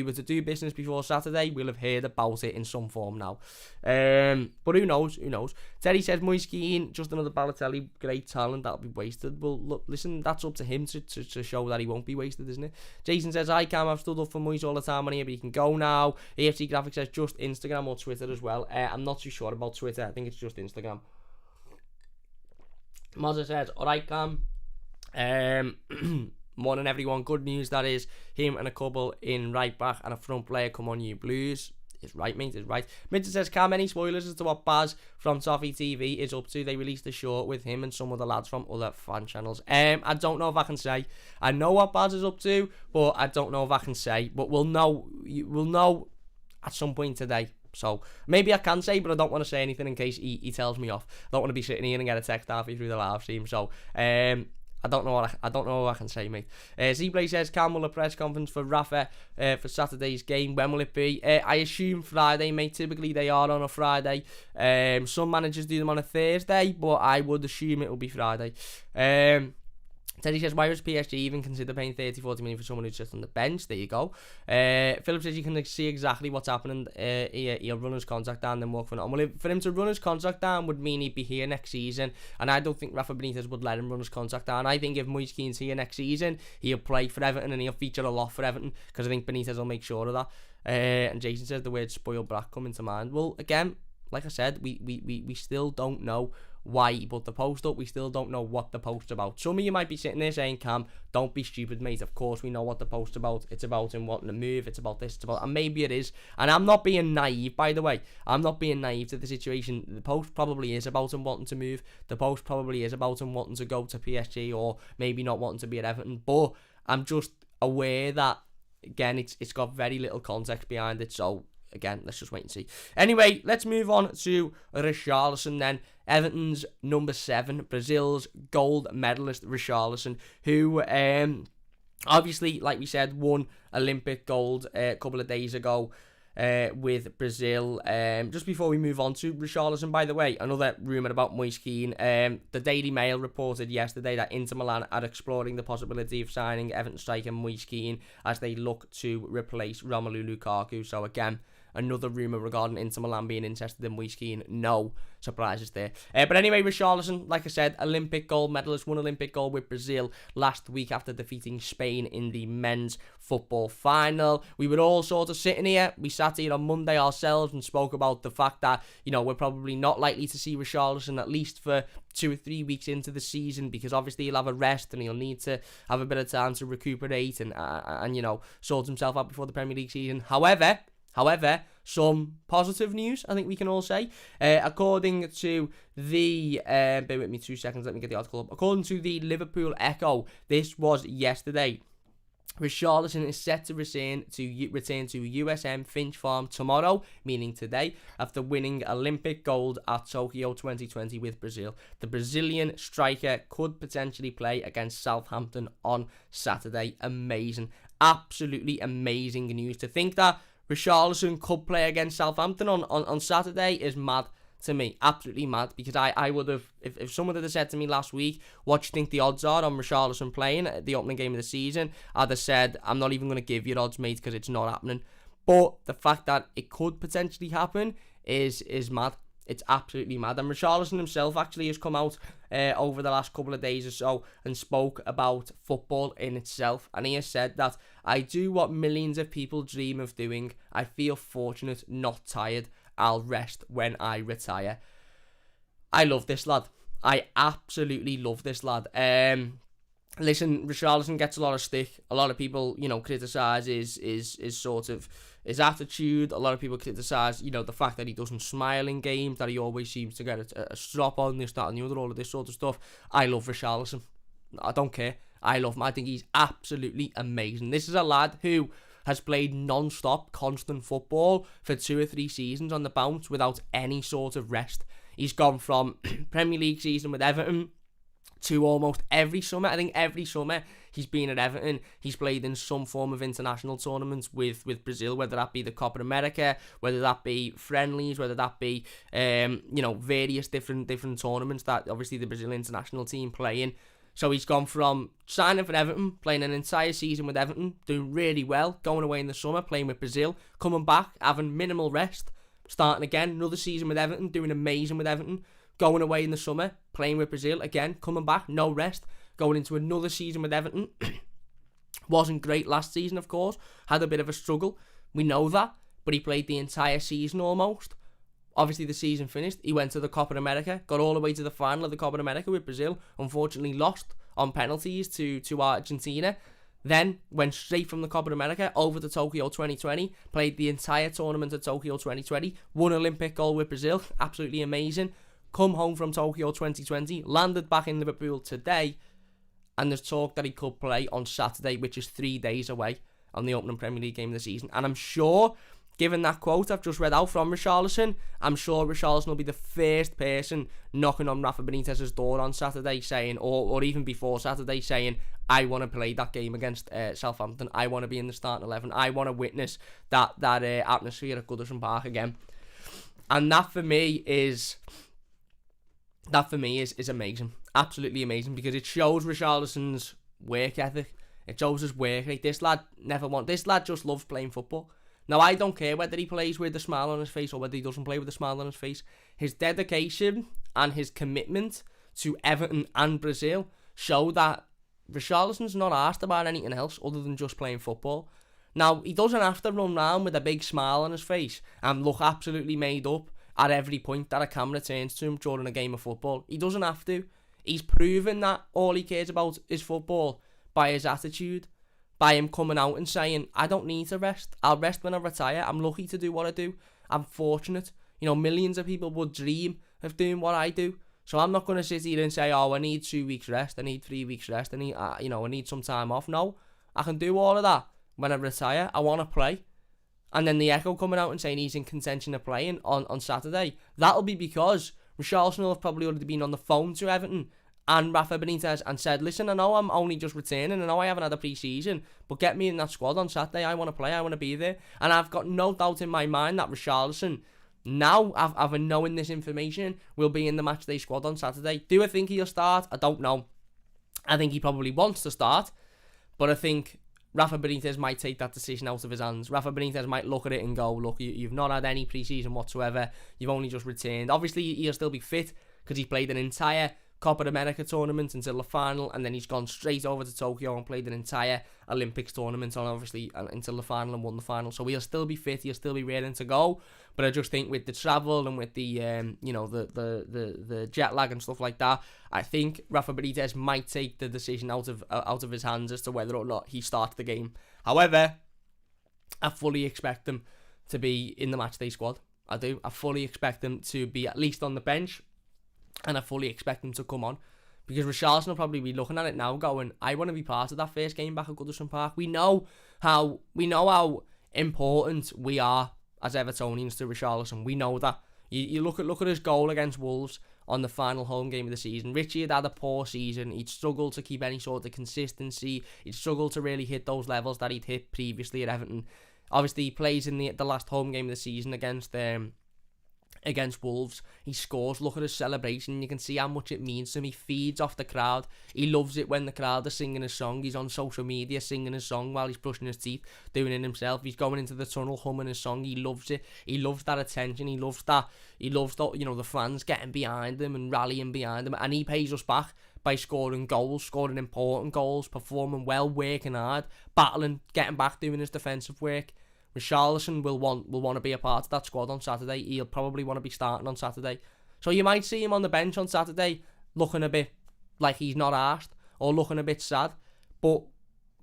were to do business before Saturday, we'll have heard about it in some form now. But who knows? Terry says, Moise Kean, just another Balotelli, great talent, that'll be wasted. Well, look, listen, that's up to him to show that he won't be wasted, isn't it? Jason says, hi Cam, I've stood up for Moise all the time on here, but he can go now. AFC Graphics says, just Instagram or Twitter as well. I'm not too sure about Twitter, I think it's just Instagram. Mozza says, alright Cam, morning everyone, good news that is, him and a couple in right back and a front player, come on you Blues. It's right, mate, it's right. Midget says, Cam, any spoilers as to what Baz from Toffee TV is up to? They released a short with him and some other lads from other fan channels. I don't know if I can say. I know what Baz is up to, but I don't know if I can say. But we'll know at some point today. So maybe I can say, but I don't want to say anything in case he tells me off. I don't want to be sitting here and get a text halfway through the live stream. So I don't know what I can say, mate. Zblay says, Cam, will a press conference for Rafa for Saturday's game? When will it be? I assume Friday, mate. Typically they are on a Friday. Some managers do them on a Thursday, but I would assume it will be Friday. Teddy says, why does PSG even consider paying 30-40 million for someone who's just on the bench? There you go. Philip says, you can see exactly what's happening. He'll run his contract down, then walk for it on. Well, for him to run his contract down would mean he'd be here next season, and I don't think Rafa Benitez would let him run his contract down. I think if Moise Kean's here next season, he'll play for Everton, and he'll feature a lot for Everton, because I think Benitez will make sure of that. And Jason says, the word spoiled brat coming to mind. Well, again, like I said, we still don't know why he put the post up. We still don't know what the post's about. Some of you might be sitting there saying, Cam, don't be stupid, mate. Of course we know what the post's about. It's about him wanting to move. It's about this. It's about... And maybe it is. And I'm not being naive, by the way. I'm not being naive to the situation. The post probably is about him wanting to move. The post probably is about him wanting to go to PSG, or maybe not wanting to be at Everton. But I'm just aware that, again, it's got very little context behind it. So, again, let's just wait and see. Anyway, let's move on to Richarlison then. Everton's number 7, Brazil's gold medalist Richarlison, who obviously, like we said, won Olympic gold a couple of days ago with Brazil. Just before we move on to Richarlison, by the way, another rumour about Moise Kean. The Daily Mail reported yesterday that Inter Milan are exploring the possibility of signing Everton striker Moise Kean as they look to replace Romelu Lukaku. So again, another rumour regarding Inter Milan being interested in Moise Kean. No surprises there. But anyway, Richarlison, like I said, Olympic gold medalist, won Olympic gold with Brazil last week after defeating Spain in the men's football final. We were all sort of sitting here. We sat here on Monday ourselves and spoke about the fact that, you know, we're probably not likely to see Richarlison at least for 2 or 3 weeks into the season, because obviously he'll have a rest and he'll need to have a bit of time to recuperate and you know, sort himself out before the Premier League season. However, some positive news, I think we can all say. According to the... bear with me 2 seconds, let me get the article up. According to the Liverpool Echo, this was yesterday, Richarlison is set to return to USM Finch Farm tomorrow, meaning today, after winning Olympic gold at Tokyo 2020 with Brazil. The Brazilian striker could potentially play against Southampton on Saturday. Amazing. Absolutely amazing news. To think that Richarlison could play against Southampton on Saturday is mad to me. Absolutely mad, because I would have, if someone had said to me last week, what do you think the odds are on Richarlison playing at the opening game of the season, I'd have said, I'm not even going to give you odds, mate, because it's not happening. But the fact that it could potentially happen is mad. It's absolutely mad. And Richarlison himself actually has come out over the last couple of days or so and spoke about football in itself. And he has said that, I do what millions of people dream of doing. I feel fortunate, not tired. I'll rest when I retire. I love this lad. I absolutely love this lad. Listen, Richarlison gets a lot of stick. A lot of people, you know, criticise his sort of his attitude. A lot of people criticise, you know, the fact that he doesn't smile in games, that he always seems to get a strop on, this, that and the other, all of this sort of stuff. I love Richarlison. I don't care. I love him. I think he's absolutely amazing. This is a lad who has played non-stop, constant football for 2 or 3 seasons on the bounce without any sort of rest. He's gone from Premier League season with Everton to almost every summer. I think every summer he's been at Everton. He's played in some form of international tournaments with Brazil, whether that be the Copa America, whether that be friendlies, whether that be you know, various different tournaments that obviously the Brazil international team play in. So he's gone from signing for Everton, playing an entire season with Everton, doing really well, going away in the summer, playing with Brazil, coming back, having minimal rest, starting again, another season with Everton, doing amazing with Everton, going away in the summer, playing with Brazil, again, coming back, no rest, going into another season with Everton. Wasn't great last season, of course, had a bit of a struggle, we know that, but he played the entire season almost. Obviously, the season finished. He went to the Copa America, got all the way to the final of the Copa America with Brazil. Unfortunately, lost on penalties to Argentina. Then went straight from the Copa America over to Tokyo 2020. Played the entire tournament at Tokyo 2020. Won Olympic gold with Brazil. Absolutely amazing. Come home from Tokyo 2020. Landed back in Liverpool today. And there's talk that he could play on Saturday, which is 3 days away, on the opening Premier League game of the season. And I'm sure given that quote I've just read out from Richarlison, I'm sure Richarlison will be the first person knocking on Rafa Benitez's door on Saturday saying, or even before Saturday, saying, I want to play that game against Southampton. I want to be in the starting 11. I want to witness that atmosphere at Goodison Park again. And that for me is amazing. Absolutely amazing, because it shows Richarlison's work ethic. It shows his work rate. This lad just loves playing football. Now, I don't care whether he plays with a smile on his face or whether he doesn't play with a smile on his face. His dedication and his commitment to Everton and Brazil show that Richarlison's not asked about anything else other than just playing football. Now, he doesn't have to run around with a big smile on his face and look absolutely made up at every point that a camera turns to him during a game of football. He doesn't have to. He's proven that all he cares about is football by his attitude, by him coming out and saying, I don't need to rest. I'll rest when I retire. I'm lucky to do what I do. I'm fortunate. Millions of people would dream of doing what I do. So I'm not going to sit here and say, I need 2 weeks rest. I need 3 weeks rest. I need some time off. No, I can do all of that when I retire. I want to play. And then the Echo coming out and saying he's in contention of playing on Saturday. That'll be because Richarlison will have probably already been on the phone to Everton and Rafa Benitez and said, listen, I know I'm only just returning, I know I haven't had a pre-season, but get me in that squad on Saturday. I want to play, I want to be there. And I've got no doubt in my mind that Richarlison, now after knowing this information, will be in the matchday squad on Saturday. Do I think he'll start? I don't know. I think he probably wants to start, but I think Rafa Benitez might take that decision out of his hands. Rafa Benitez might look at it and go, look, you've not had any pre-season whatsoever. You've only just returned. Obviously, he'll still be fit because he's played an entire Copa America tournament until the final, and then he's gone straight over to Tokyo and played an entire Olympics tournament, and obviously until the final, and won the final. So he'll still be fit, he'll still be ready to go. But I just think with the travel and with the the jet lag and stuff like that, I think Rafa Benitez might take the decision out of his hands as to whether or not he starts the game. However, I fully expect him to be in the matchday squad. I do. I fully expect him to be at least on the bench. And I fully expect him to come on, because Richarlison will probably be looking at it now going, I want to be part of that first game back at Goodison Park. We know how important we are as Evertonians to Richarlison. We know that. You look at his goal against Wolves on the final home game of the season. Richie had a poor season. He'd struggled to keep any sort of consistency. He'd struggled to really hit those levels that he'd hit previously at Everton. Obviously, he plays in the last home game of the season against Wolves. He scores. Look at his celebration. You can see how much it means to him. He feeds off the crowd. He loves it when the crowd are singing his song. He's on social media singing his song while he's brushing his teeth, doing it himself. He's going into the tunnel humming his song. He loves it. He loves that attention. He loves that. The fans getting behind him and rallying behind him. And he pays us back by scoring goals, scoring important goals, performing well, working hard, battling, getting back, doing his defensive work. Richarlison will want to be a part of that squad on Saturday. He'll probably want to be starting on Saturday. So you might see him on the bench on Saturday looking a bit like he's not arsed or looking a bit sad. But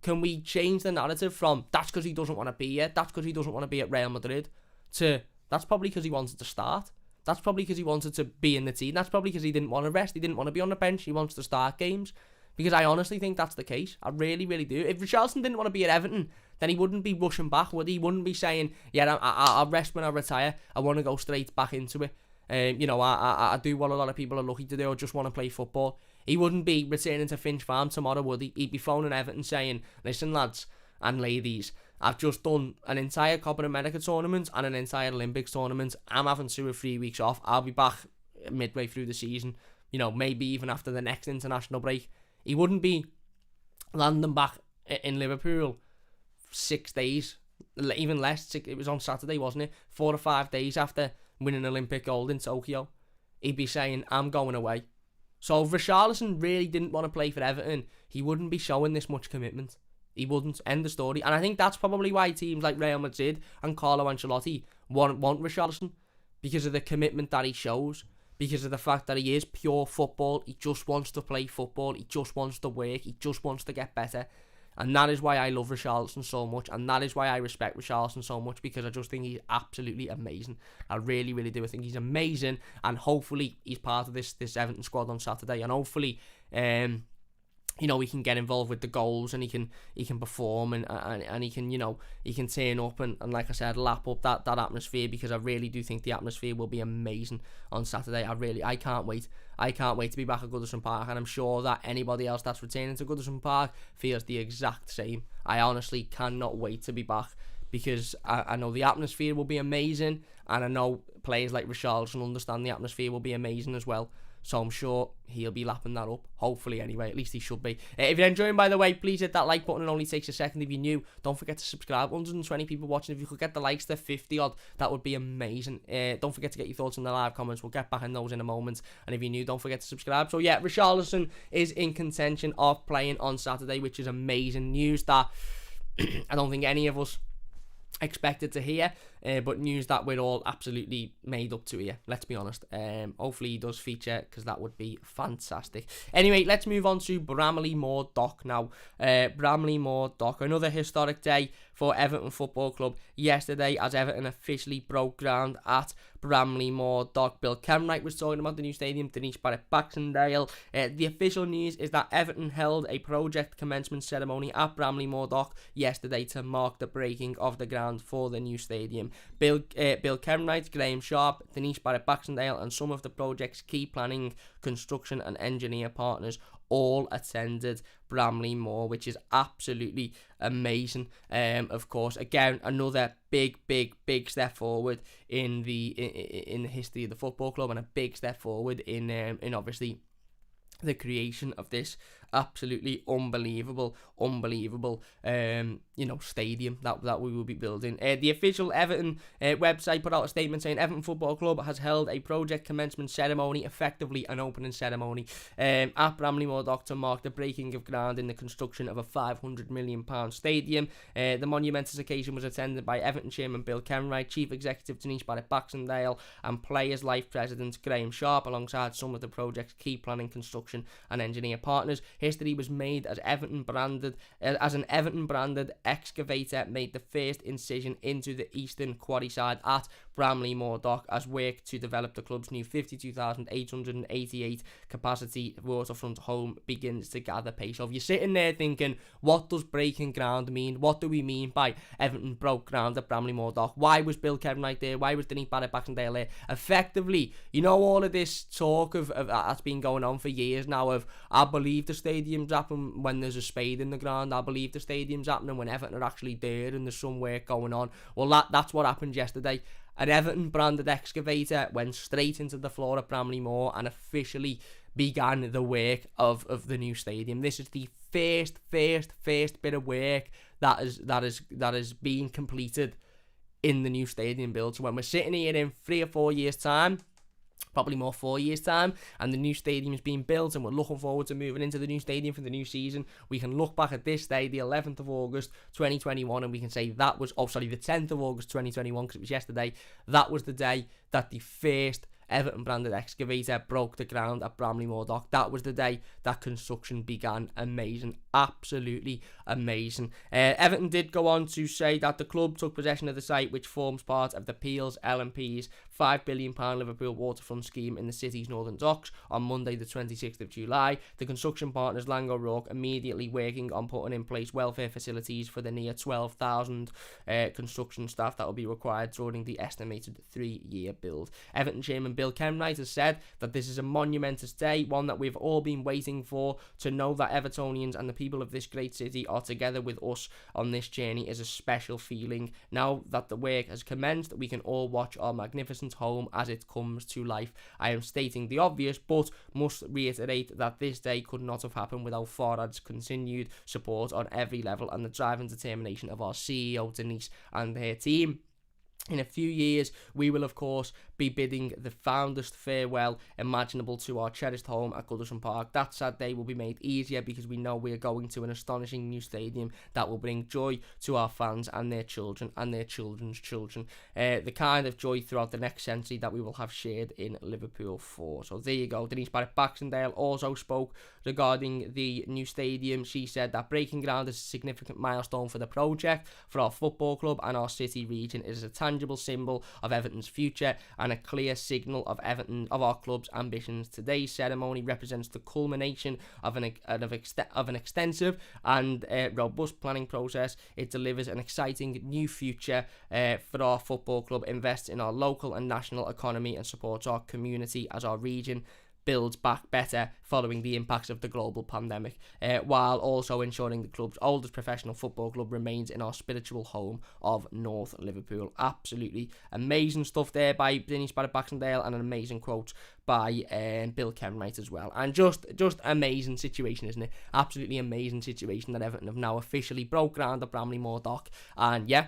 can we change the narrative from that's because he doesn't want to be here, that's because he doesn't want to be at Real Madrid, to that's probably because he wanted to start. That's probably because he wanted to be in the team. That's probably because he didn't want to rest. He didn't want to be on the bench. He wants to start games. Because I honestly think that's the case. I really, really do. If Richarlison didn't want to be at Everton, then he wouldn't be rushing back, would he? He wouldn't be saying, yeah, I'll rest when I retire. I want to go straight back into it. I do what a lot of people are lucky to do. I just want to play football. He wouldn't be returning to Finch Farm tomorrow, would he? He'd be phoning Everton saying, listen, lads and ladies, I've just done an entire Copa America tournament and an entire Olympics tournament. I'm having 2 or 3 weeks off. I'll be back midway through the season, maybe even after the next international break. He wouldn't be landing back in Liverpool 6 days, even less. It was on Saturday, wasn't it? 4 or 5 days after winning Olympic gold in Tokyo. He'd be saying, I'm going away. So if Richarlison really didn't want to play for Everton, he wouldn't be showing this much commitment. He wouldn't. End the story. And I think that's probably why teams like Real Madrid and Carlo Ancelotti want Richarlison, because of the commitment that he shows. Because of the fact that he is pure football. He just wants to play football. He just wants to work. He just wants to get better. And that is why I love Richarlison so much. And that is why I respect Richarlison so much. Because I just think he's absolutely amazing. I really, really do. I think he's amazing. And hopefully he's part of this Everton squad on Saturday. And hopefully he can get involved with the goals, and he can perform, and he can, he can turn up and like I said, lap up that atmosphere, because I really do think the atmosphere will be amazing on Saturday. I can't wait. I can't wait to be back at Goodison Park, and I'm sure that anybody else that's returning to Goodison Park feels the exact same. I honestly cannot wait to be back, because I know the atmosphere will be amazing, and I know players like Richarlison understand the atmosphere will be amazing as well. So I'm sure he'll be lapping that up. Hopefully, anyway. At least he should be. If you're enjoying, by the way, please hit that like button. It only takes a second. If you're new, don't forget to subscribe. 120 people watching. If you could get the likes to 50 odd, that would be amazing. Don't forget to get your thoughts in the live comments. We'll get back in those in a moment. And if you're new, don't forget to subscribe. So yeah, Richarlison is in contention of playing on Saturday, which is amazing news that I don't think any of us expected to hear, but news that we're all absolutely made up to hear, let's be honest. Hopefully he does feature, because that would be fantastic. Anyway, let's move on to Bramley-Moore Dock now. Bramley-Moore Dock, another historic day for Everton Football Club yesterday, as Everton officially broke ground at Bramley-Moore Dock. Bill Kenwright was talking about the new stadium, Denise Barrett-Baxendale. The official news is that Everton held a project commencement ceremony at Bramley-Moore Dock yesterday to mark the breaking of the ground for the new stadium. Bill Kenwright, Graham Sharp, Denise Barrett-Baxendale, and some of the project's key planning, construction and engineer partners all attended Bramley-Moore, which is absolutely amazing. Of course, again, another big step forward in the history of the football club, and a big step forward in obviously the creation of this absolutely unbelievable stadium that we will be building. The official Everton website put out a statement saying Everton Football Club has held a project commencement ceremony, effectively an opening ceremony, at Bramley-Moore Dock to mark the breaking of ground in the construction of a £500 million stadium. The monumentous occasion was attended by Everton chairman Bill Kenwright, chief executive Denise Barrett-Baxendale, and Players Life president Graham Sharp, alongside some of the project's key planning, construction and engineer partners. History was made as an Everton branded excavator made the first incision into the eastern quarry side at Bramley-Moore Dock, as work to develop the club's new 52,888 capacity waterfront home begins to gather pace. So if you're sitting there thinking, what does breaking ground mean? What do we mean by Everton broke ground at Bramley-Moore Dock? Why was Bill Kenwright there? Why was Denise Barrett-Baxendale there? Effectively, all of this talk of that's been going on for years now of, I believe the stadium's happening when there's a spade in the ground. I believe the stadium's happening when Everton are actually there and there's some work going on. Well, that's what happened yesterday. An Everton branded excavator went straight into the floor at Bramley-Moore and officially began the work of the new stadium. This is the first bit of work that is being completed in the new stadium build. So when we're sitting here in 3 or 4 years' time, probably more 4 years' time, and the new stadium is being built, and we're looking forward to moving into the new stadium for the new season, we can look back at this day, the 11th of August 2021, and we can say that was, the 10th of August 2021, because it was yesterday, that was the day that the first Everton branded excavator broke the ground at Bramley-Moore Dock. That was the day that construction began. Amazing, absolutely amazing. Everton did go on to say that the club took possession of the site, which forms part of the Peel's L&P's £5 billion Liverpool waterfront scheme in the city's northern docks on Monday the 26th of July. The construction partners Lang O'Rourke immediately working on putting in place welfare facilities for the near 12,000 construction staff that will be required during the estimated 3-year build. Everton chairman Bill Kenwright has said that this is a monumentous day, one that we've all been waiting for. To know that Evertonians and the people of this great city are together with us on this journey is a special feeling. Now that the work has commenced, we can all watch our magnificent home as it comes to life. I am stating the obvious, but must reiterate that this day could not have happened without Farhad's continued support on every level and the drive and determination of our CEO Denise and her team. In a few years, we will, of course, be bidding the fondest farewell imaginable to our cherished home at Goodison Park. That sad day will be made easier because we know we are going to an astonishing new stadium that will bring joy to our fans and their children and their children's children. The kind of joy throughout the next century that we will have shared in Liverpool for. So there you go. Denise Barrett-Baxendale also spoke regarding the new stadium. She said that breaking ground is a significant milestone for the project, for our football club and our city region. It is a tangible tangible symbol of Everton's future and a clear signal of our club's ambitions. Today's ceremony represents the culmination of an extensive and robust planning process. It delivers an exciting new future for our football club, invests in our local and national economy, and supports our community as our region builds back better following the impacts of the global pandemic, while also ensuring the club's oldest professional football club remains in our spiritual home of North Liverpool. Absolutely amazing stuff there by Dennis Barrett-Baxendale, and an amazing quote by Bill Kenwright as well. And just amazing situation, isn't it? Absolutely amazing situation that Everton have now officially broke ground at Bramley-Moore dock, and yeah,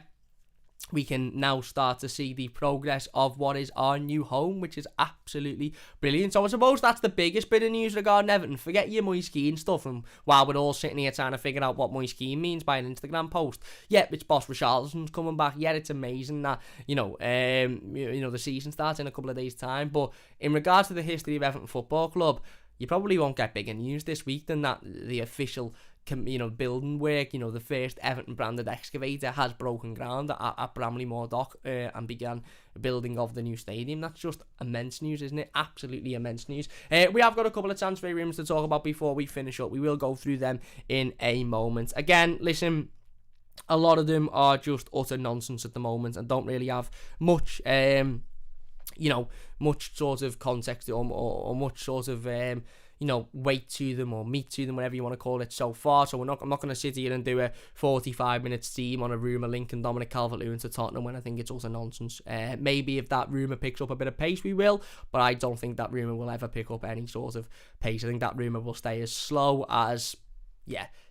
we can now start to see the progress of what is our new home, which is absolutely brilliant. So I suppose that's the biggest bit of news regarding Everton. Forget your Moise Kean stuff, and while we're all sitting here trying to figure out what Moise Kean means by an Instagram post, yeah, it's boss Richarlison's coming back. Yeah, it's amazing that the season starts in a couple of days' time. But in regards to the history of Everton Football Club, you probably won't get bigger news this week than that the official building work, the first Everton branded excavator has broken ground at Bramley-Moore dock and began building of the new stadium. That's just immense news, isn't it? Absolutely immense news. We have got a couple of transfer rumours to talk about before we finish up. We will go through them in a moment. Again, listen, a lot of them are just utter nonsense at the moment and don't really have much much sort of context or much sort of weight to them or meat to them, whatever you want to call it, so far. So I'm not going to sit here and do a 45-minute steam on a rumour linking Dominic Calvert-Lewin to Tottenham when I think it's also nonsense. Maybe if that rumour picks up a bit of pace, we will, but I don't think that rumour will ever pick up any sort of pace. I think that rumour will stay as slow as,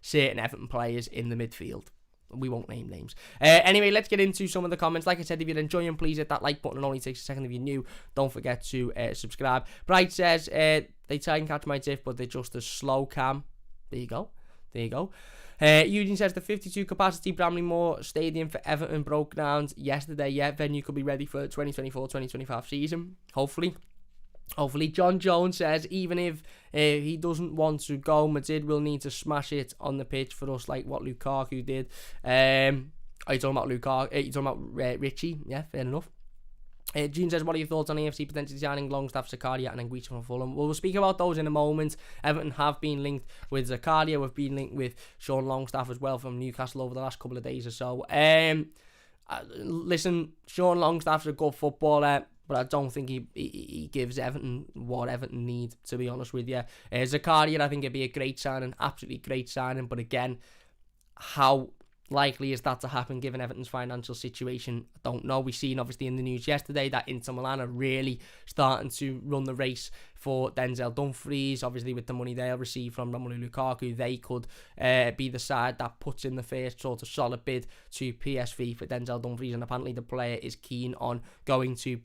certain Everton players in the midfield. We won't name names. Anyway, let's get into some of the comments. Like I said, if you're enjoying, please hit that like button. It only takes a second if you're new. Don't forget to subscribe. Bright says, they try and catch my drift, but they're just as slow, Cam. There you go. Eugene says, the 52 capacity Bramley-Moore Stadium for Everton broke ground yesterday. Yeah, venue could be ready for 2024-2025 season. Hopefully. John Jones says, even if he doesn't want to go, Madrid will need to smash it on the pitch for us, like what Lukaku did. Are you talking about Lukaku? Are you talking about Richie? Yeah, fair enough. Gene says, what are your thoughts on AFC potentially signing Longstaff, Zakaria and Anguissa from Fulham? Well, we'll speak about those in a moment. Everton have been linked with Zakaria. We've been linked with Sean Longstaff as well from Newcastle over the last couple of days or so. Listen, Sean Longstaff's a good footballer, but I don't think he gives Everton what Everton need, to be honest with you. Zakaria, I think it'd be a great signing, absolutely great signing, but again, how likely is that to happen given Everton's financial situation? I don't know. We've seen obviously in the news yesterday that Inter Milan are really starting to run the race for Denzel Dumfries. Obviously with the money they'll receive from Romelu Lukaku, they could be the side that puts in the first sort of solid bid to PSV for Denzel Dumfries, and apparently the player is keen on going to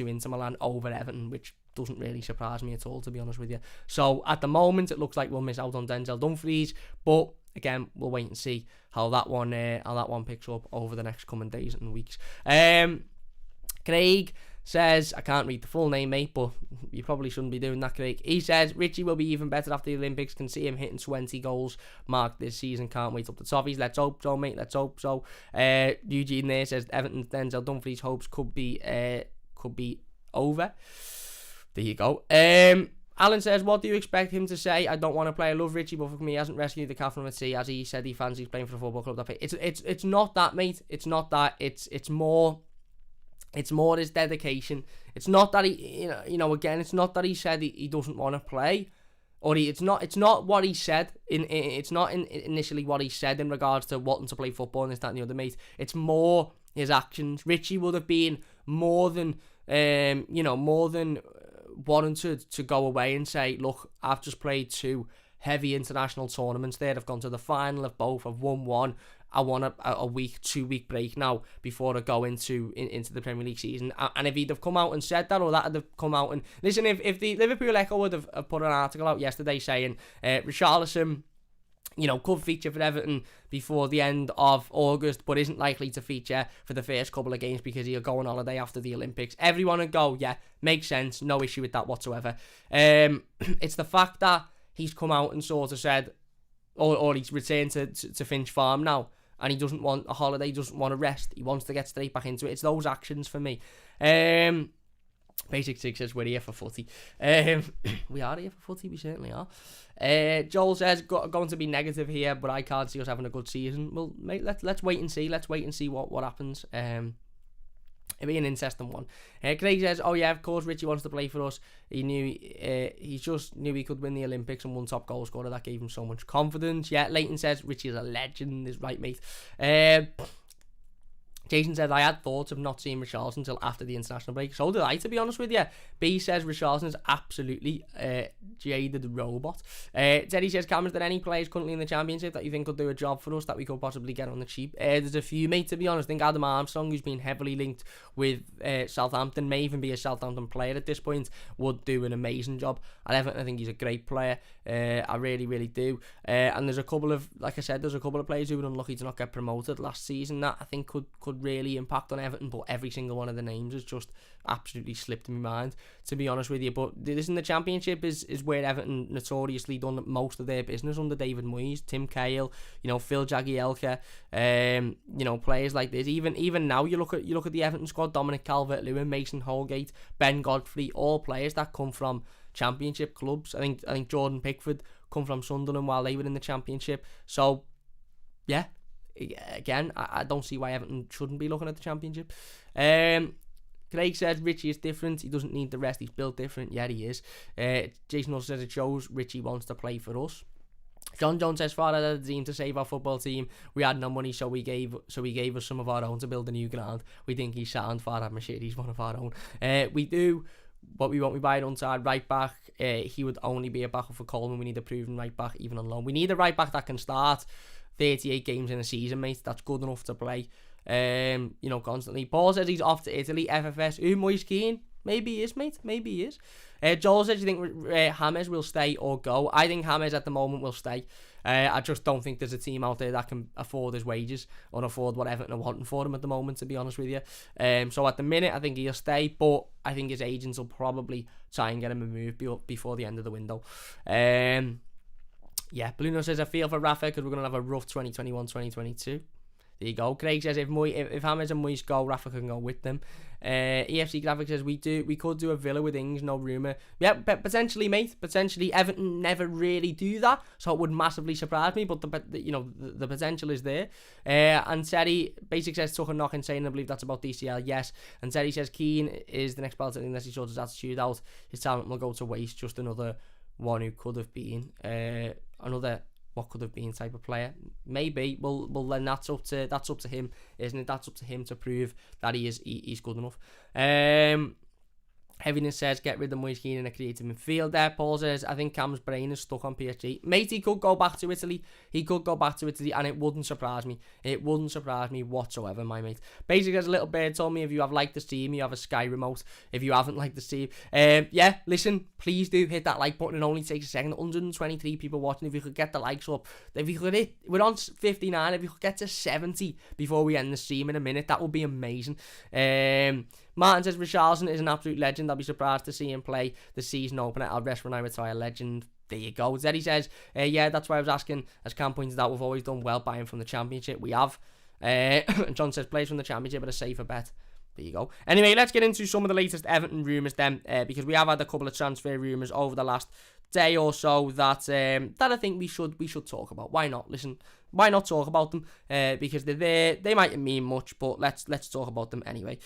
Inter Milan over Everton, which doesn't really surprise me at all, to be honest with you. So at the moment it looks like we'll miss out on Denzel Dumfries, but again, we'll wait and see how that one picks up over the next coming days and weeks. Craig says, I can't read the full name, mate, but you probably shouldn't be doing that, Craig. He says, Richie will be even better after the Olympics. Can see him hitting 20 goals mark this season. Can't wait up the Toffees. Let's hope so, mate. Let's hope so. Eugene there says, Everton's Denzel Dumfries hopes could be over. There you go. Alan says, what do you expect him to say? I don't want to play. I love Richie, but for me, he hasn't rescued the cat from the sea, as he said he fancies playing for a football club. It's not that, mate. It's not that. It's more his dedication. It's not that he, again, it's not that he said he doesn't want to play, or it's not what he said it's not initially what he said in regards to wanting to play football and this, that, and the other, mate. It's more his actions. Richie would have been more than wanting to go away and say, look, I've just played 2 heavy international tournaments there. I've gone to the final of both. I've won 1. I want a 2-week break now before I go into the Premier League season. And if he'd have come out and said that, or that had have come out and listen, if the Liverpool Echo would have put an article out yesterday saying Richarlison, could feature for Everton before the end of August, but isn't likely to feature for the first couple of games because he'll go on holiday after the Olympics, everyone would go, yeah, makes sense, no issue with that whatsoever. It's the fact that he's come out and sort of said, or he's returned to Finch Farm now, and he doesn't want a holiday, he doesn't want to rest, he wants to get straight back into it. It's those actions for me. Basic Six says we're here for footy. We are here for footy, we certainly are. Joel says going to be negative here, but I can't see us having a good season. Well, mate, let's wait and see. Let's wait and see what happens. It'll be an interesting one. Craig says, oh yeah, of course Richie wants to play for us. He just knew he could win the Olympics and one top goal scorer. That gave him so much confidence. Yeah, Leighton says Richie is a legend, is right, mate. Jason said, I had thoughts of not seeing Richarlison until after the international break. So did I, to be honest with you. B says Richarlison is absolutely jaded robot. Teddy says, Cameron, is there any players currently in the Championship that you think could do a job for us that we could possibly get on the cheap? There's a few, mate, to be honest. I think Adam Armstrong, who's been heavily linked with Southampton, may even be a Southampton player at this point, would do an amazing job. At Everton, I think he's a great player. I really, really do. And there's a couple of, like I said, there's a couple of players who were unlucky to not get promoted last season that I think could really impact on Everton, but every single one of the names has just absolutely slipped in my mind, to be honest with you. But listen, the Championship is where Everton notoriously done most of their business under David Moyes, Tim Cahill, Phil Jagielka, players like this. Even now, you look at the Everton squad: Dominic Calvert-Lewin, Mason Holgate, Ben Godfrey, all players that come from Championship clubs. I think Jordan Pickford come from Sunderland while they were in the Championship. So yeah, again, I don't see why Everton shouldn't be looking at the Championship. Craig says Richie is different. He doesn't need the rest. He's built different. Yeah, he is. Jason also says it shows Richie wants to play for us. John Jones says, Father had a dream to save our football team. We had no money, so he gave us some of our own to build a new ground. We think he's sound. Father Mashir, he's one of our own. We do what we want. We buy an onside right back. He would only be a backup for Coleman. We need a proven right back, even on loan. We need a right back that can start 38 games in a season, mate. That's good enough to play, constantly. Paul says he's off to Italy. FFS. Moise Kean? Maybe he is, mate. Maybe he is. Joel says, you think James will stay or go? I think James at the moment will stay. I just don't think there's a team out there that can afford his wages or afford what Everton are wanting for him at the moment, to be honest with you. So at the minute, I think he'll stay, but I think his agents will probably try and get him a move before the end of the window. Yeah, Bruno says, I feel for Rafa because we're going to have a rough 2021-2022. There you go. Craig says, if James and Moise go, Rafa can go with them. EFC Graphic says, we could do a Villa with Ings, no rumour. Yeah, but potentially, mate. Potentially. Everton never really do that, so it would massively surprise me, but the potential is there. And Terry Basic says, took a knock and saying, I believe that's about DCL. Yes. And Terry says, Kean is the next Balotelli unless he sorts his attitude out. His talent will go to waste. Just another one who could have been another what could have been type of player. Maybe. Well then that's up to him, isn't it? That's up to him to prove that he's good enough. Heaviness says, get rid of Moise Kean in a creative midfield there. Paul says, I think Cam's brain is stuck on PSG. Mate, he could go back to Italy. And it wouldn't surprise me. It wouldn't surprise me whatsoever, my mate. Basically, as a little bird told me, if you have liked the stream, you have a Sky remote. If you haven't liked the stream, yeah, listen, please do hit that like button. It only takes a second. 123 people watching. If you could get the likes up, we're on 59. If you could get to 70 before we end the stream in a minute, that would be amazing. Martin says Richarlison is an absolute legend. I'll be surprised to see him play the season opener. I'll rest when I retire. Legend. There you go. Zeddy says, yeah, that's why I was asking. As Cam pointed out, we've always done well buying from the Championship. We have. John says, plays from the Championship at a safer bet. There you go. Anyway, let's get into some of the latest Everton rumours then, because we have had a couple of transfer rumours over the last day or so that I think we should talk about. Why not? Listen, why not talk about them? Because they're there. They mightn't mean much, but let's talk about them anyway.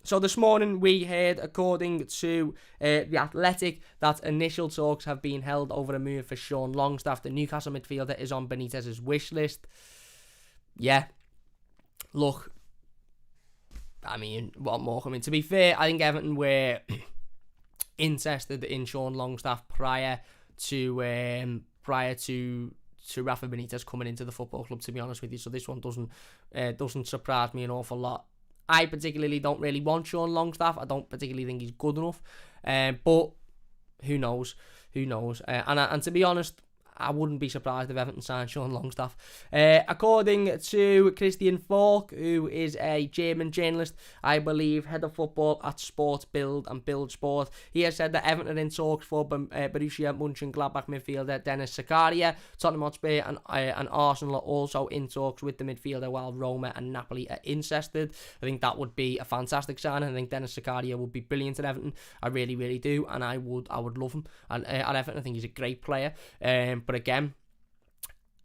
So this morning we heard, according to The Athletic, that initial talks have been held over a move for Sean Longstaff. The Newcastle midfielder is on Benitez's wish list. Yeah, look, I mean, what more? I mean, to be fair, I think Everton were interested in Sean Longstaff prior to Rafa Benitez coming into the football club, to be honest with you. So this one doesn't surprise me an awful lot. I particularly don't really want Sean Longstaff. I don't particularly think he's good enough. But who knows? And to be honest, I wouldn't be surprised if Everton signed Sean Longstaff. According to Christian Falk, who is a German journalist, I believe, head of football at Sport Bild and Bild Sport, he has said that Everton are in talks for Borussia Mönchengladbach midfielder Dennis Zakaria. Tottenham Hotspur and Arsenal are also in talks with the midfielder, while Roma and Napoli are interested. I think that would be a fantastic signing. I think Dennis Zakaria would be brilliant at Everton. I really, really do, and I would love him at Everton. I think he's a great player. But again,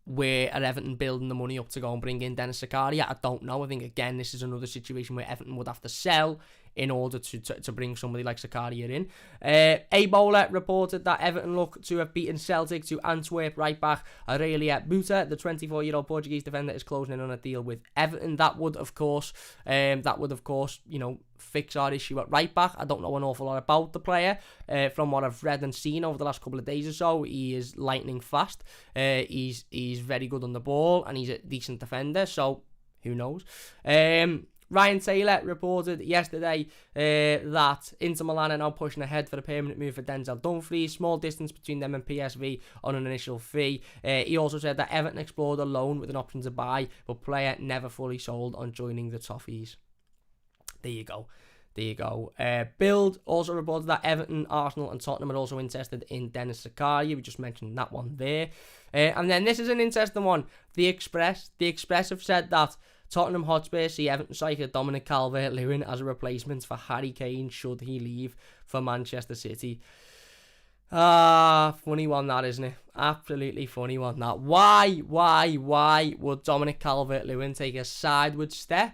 we're at Everton building the money up to go and bring in Dennis Zakaria. I don't know. I think, again, this is another situation where Everton would have to sell in order to bring somebody like Zakaria in. A-Bowler reported that Everton look to have beaten Celtic to Antwerp right back Aurelia Buta. The 24-year-old Portuguese defender is closing in on a deal with Everton. That would, of course, fix our issue at right back. I don't know an awful lot about the player. From what I've read and seen over the last couple of days or so, he is lightning fast. He's very good on the ball, and he's a decent defender, so who knows. Ryan Taylor reported yesterday that Inter Milan are now pushing ahead for a permanent move for Denzel Dumfries. Small distance between them and PSV on an initial fee. He also said that Everton explored a loan with an option to buy, but player never fully sold on joining the Toffees. There you go. Bild also reported that Everton, Arsenal and Tottenham are also interested in Dennis Zakaria. We just mentioned that one there. And then this is an interesting one. The Express have said that Tottenham Hotspur see Everton striker Dominic Calvert-Lewin as a replacement for Harry Kane should he leave for Manchester City. Funny one that, isn't it? Absolutely funny one that. Why would Dominic Calvert-Lewin take a sideward step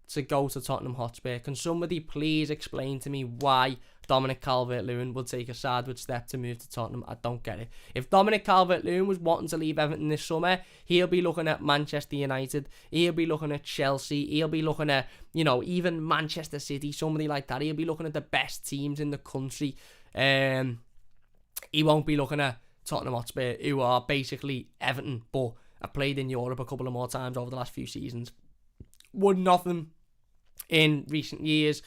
to go to Tottenham Hotspur? Can somebody please explain to me why Dominic Calvert-Lewin would take a sideward step to move to Tottenham? I don't get it. If Dominic Calvert-Lewin was wanting to leave Everton this summer, he'll be looking at Manchester United, he'll be looking at Chelsea, he'll be looking at, even Manchester City, somebody like that. He'll be looking at the best teams in the country. He won't be looking at Tottenham Hotspur, who are basically Everton, but have played in Europe a couple of more times over the last few seasons. Won nothing in recent years.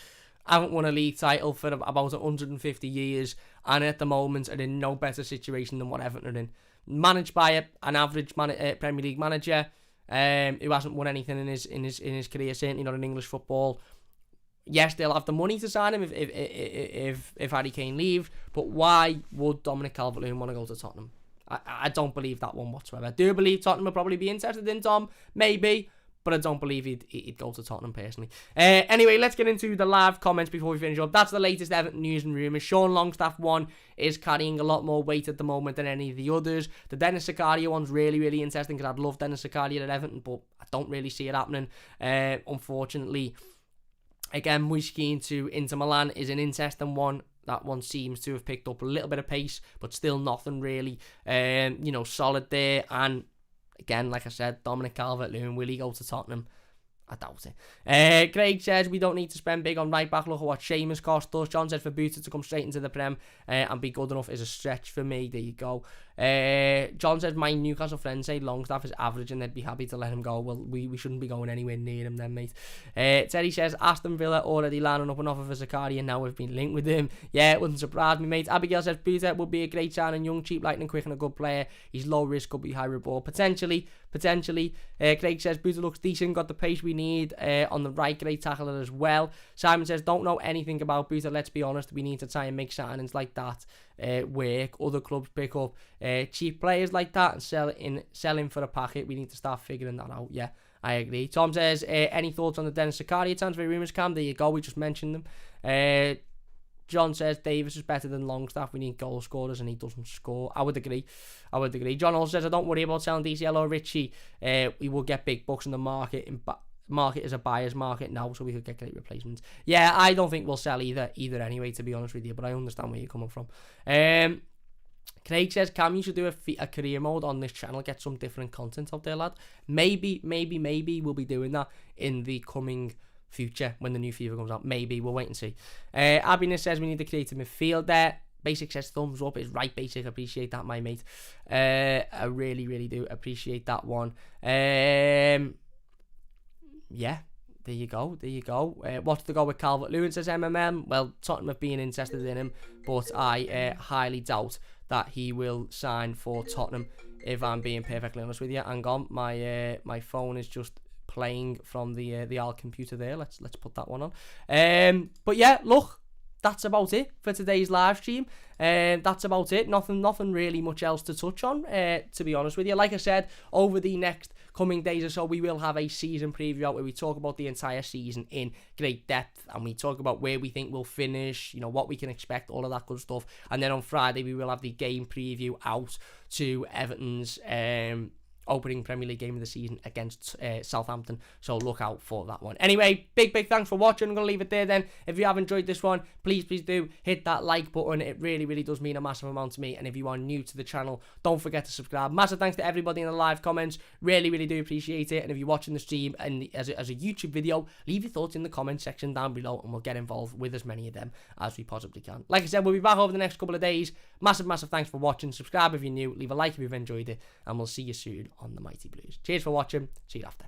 Haven't won a league title for about 150 years, and at the moment are in no better situation than what Everton are in. Managed by an average Premier League manager who hasn't won anything in his career, certainly not in English football. Yes, they'll have the money to sign him if Harry Kane leaves, but why would Dominic Calvert-Lewin want to go to Tottenham? I don't believe that one whatsoever. I do believe Tottenham will probably be interested in Tom, maybe, but I don't believe he'd go to Tottenham personally. Anyway, let's get into the live comments before we finish up. That's the latest Everton news and rumours. Sean Longstaff one is carrying a lot more weight at the moment than any of the others. The Dennis Zakaria one's really, really interesting because I'd love Dennis Zakaria at Everton, but I don't really see it happening, unfortunately. Again, Moise Kean to Inter Milan is an interesting one. That one seems to have picked up a little bit of pace, but still nothing really, solid there. And again, like I said, Dominic Calvert-Lewin, will he go to Tottenham? I doubt it. Craig says we don't need to spend big on right back. Look at what Seamus cost us. John said for Buta to come straight into the Prem and be good enough is a stretch for me. There you go. John says my Newcastle friends say Longstaff is average and they'd be happy to let him go. Well, we shouldn't be going anywhere near him then, mate. Terry says Aston Villa already lining up an offer for Zakaria and now we've been linked with him. Yeah, it wouldn't surprise me, mate. Abigail says Buta would be a great signing. Young, cheap, lightning quick and a good player. He's low risk, could be high reward. Potentially. Craig says Buta looks decent, got the pace we need on the right, great tackler as well. Simon says don't know anything about Buta, let's be honest, we need to try and make signings like that work. Other clubs pick up cheap players like that and sell him for a packet. We need to start figuring that out. Yeah, I agree. Tom says any thoughts on the Dennis Zakaria transfer rumours, Cam? There you go, we just mentioned them. John says Davis is better than Longstaff. We need goal scorers and he doesn't score. I would agree. John also says I don't worry about selling DCL or Richie. We will get big bucks in the market. Market is a buyer's market now, so we could get great replacements. Yeah, I don't think we'll sell either anyway, to be honest with you, but I understand where you're coming from. Craig says Cam, you should do a career mode on this channel, get some different content out there, lad. Maybe we'll be doing that in the coming future when the new FIFA comes out. Maybe, we'll wait and see. Happiness says we need to create a midfield there. Basic says thumbs up. It's right, Basic. Appreciate that, my mate. I really, really do appreciate that one. Yeah, there you go. What's to go with Calvert-Lewin, says MMM. Well, Tottenham have been interested in him, but I highly doubt that he will sign for Tottenham if I'm being perfectly honest with you. Hang on, my phone is just playing from the old computer there. Let's put that one on. But yeah, look, that's about it for today's live stream. That's about it. Nothing really much else to touch on, to be honest with you. Like I said, over the next coming days or so, we will have a season preview out where we talk about the entire season in great depth, and we talk about where we think we'll finish, you know, what we can expect, all of that good stuff. And then on Friday, we will have the game preview out to Everton's opening Premier League game of the season against Southampton, so look out for that one. Anyway, big thanks for watching. I'm going to leave it there then. If you have enjoyed this one, please do hit that like button. It really does mean a massive amount to me, and if you are new to the channel, don't forget to subscribe. Massive thanks to everybody in the live comments, really do appreciate it. And if you're watching the stream and as a YouTube video, leave your thoughts in the comment section down below, and we'll get involved with as many of them as we possibly can. Like I said, we'll be back over the next couple of days. Massive thanks for watching. Subscribe if you're new, leave a like if you've enjoyed it, and we'll see you soon on the Mighty Blues. Cheers for watching. See you after.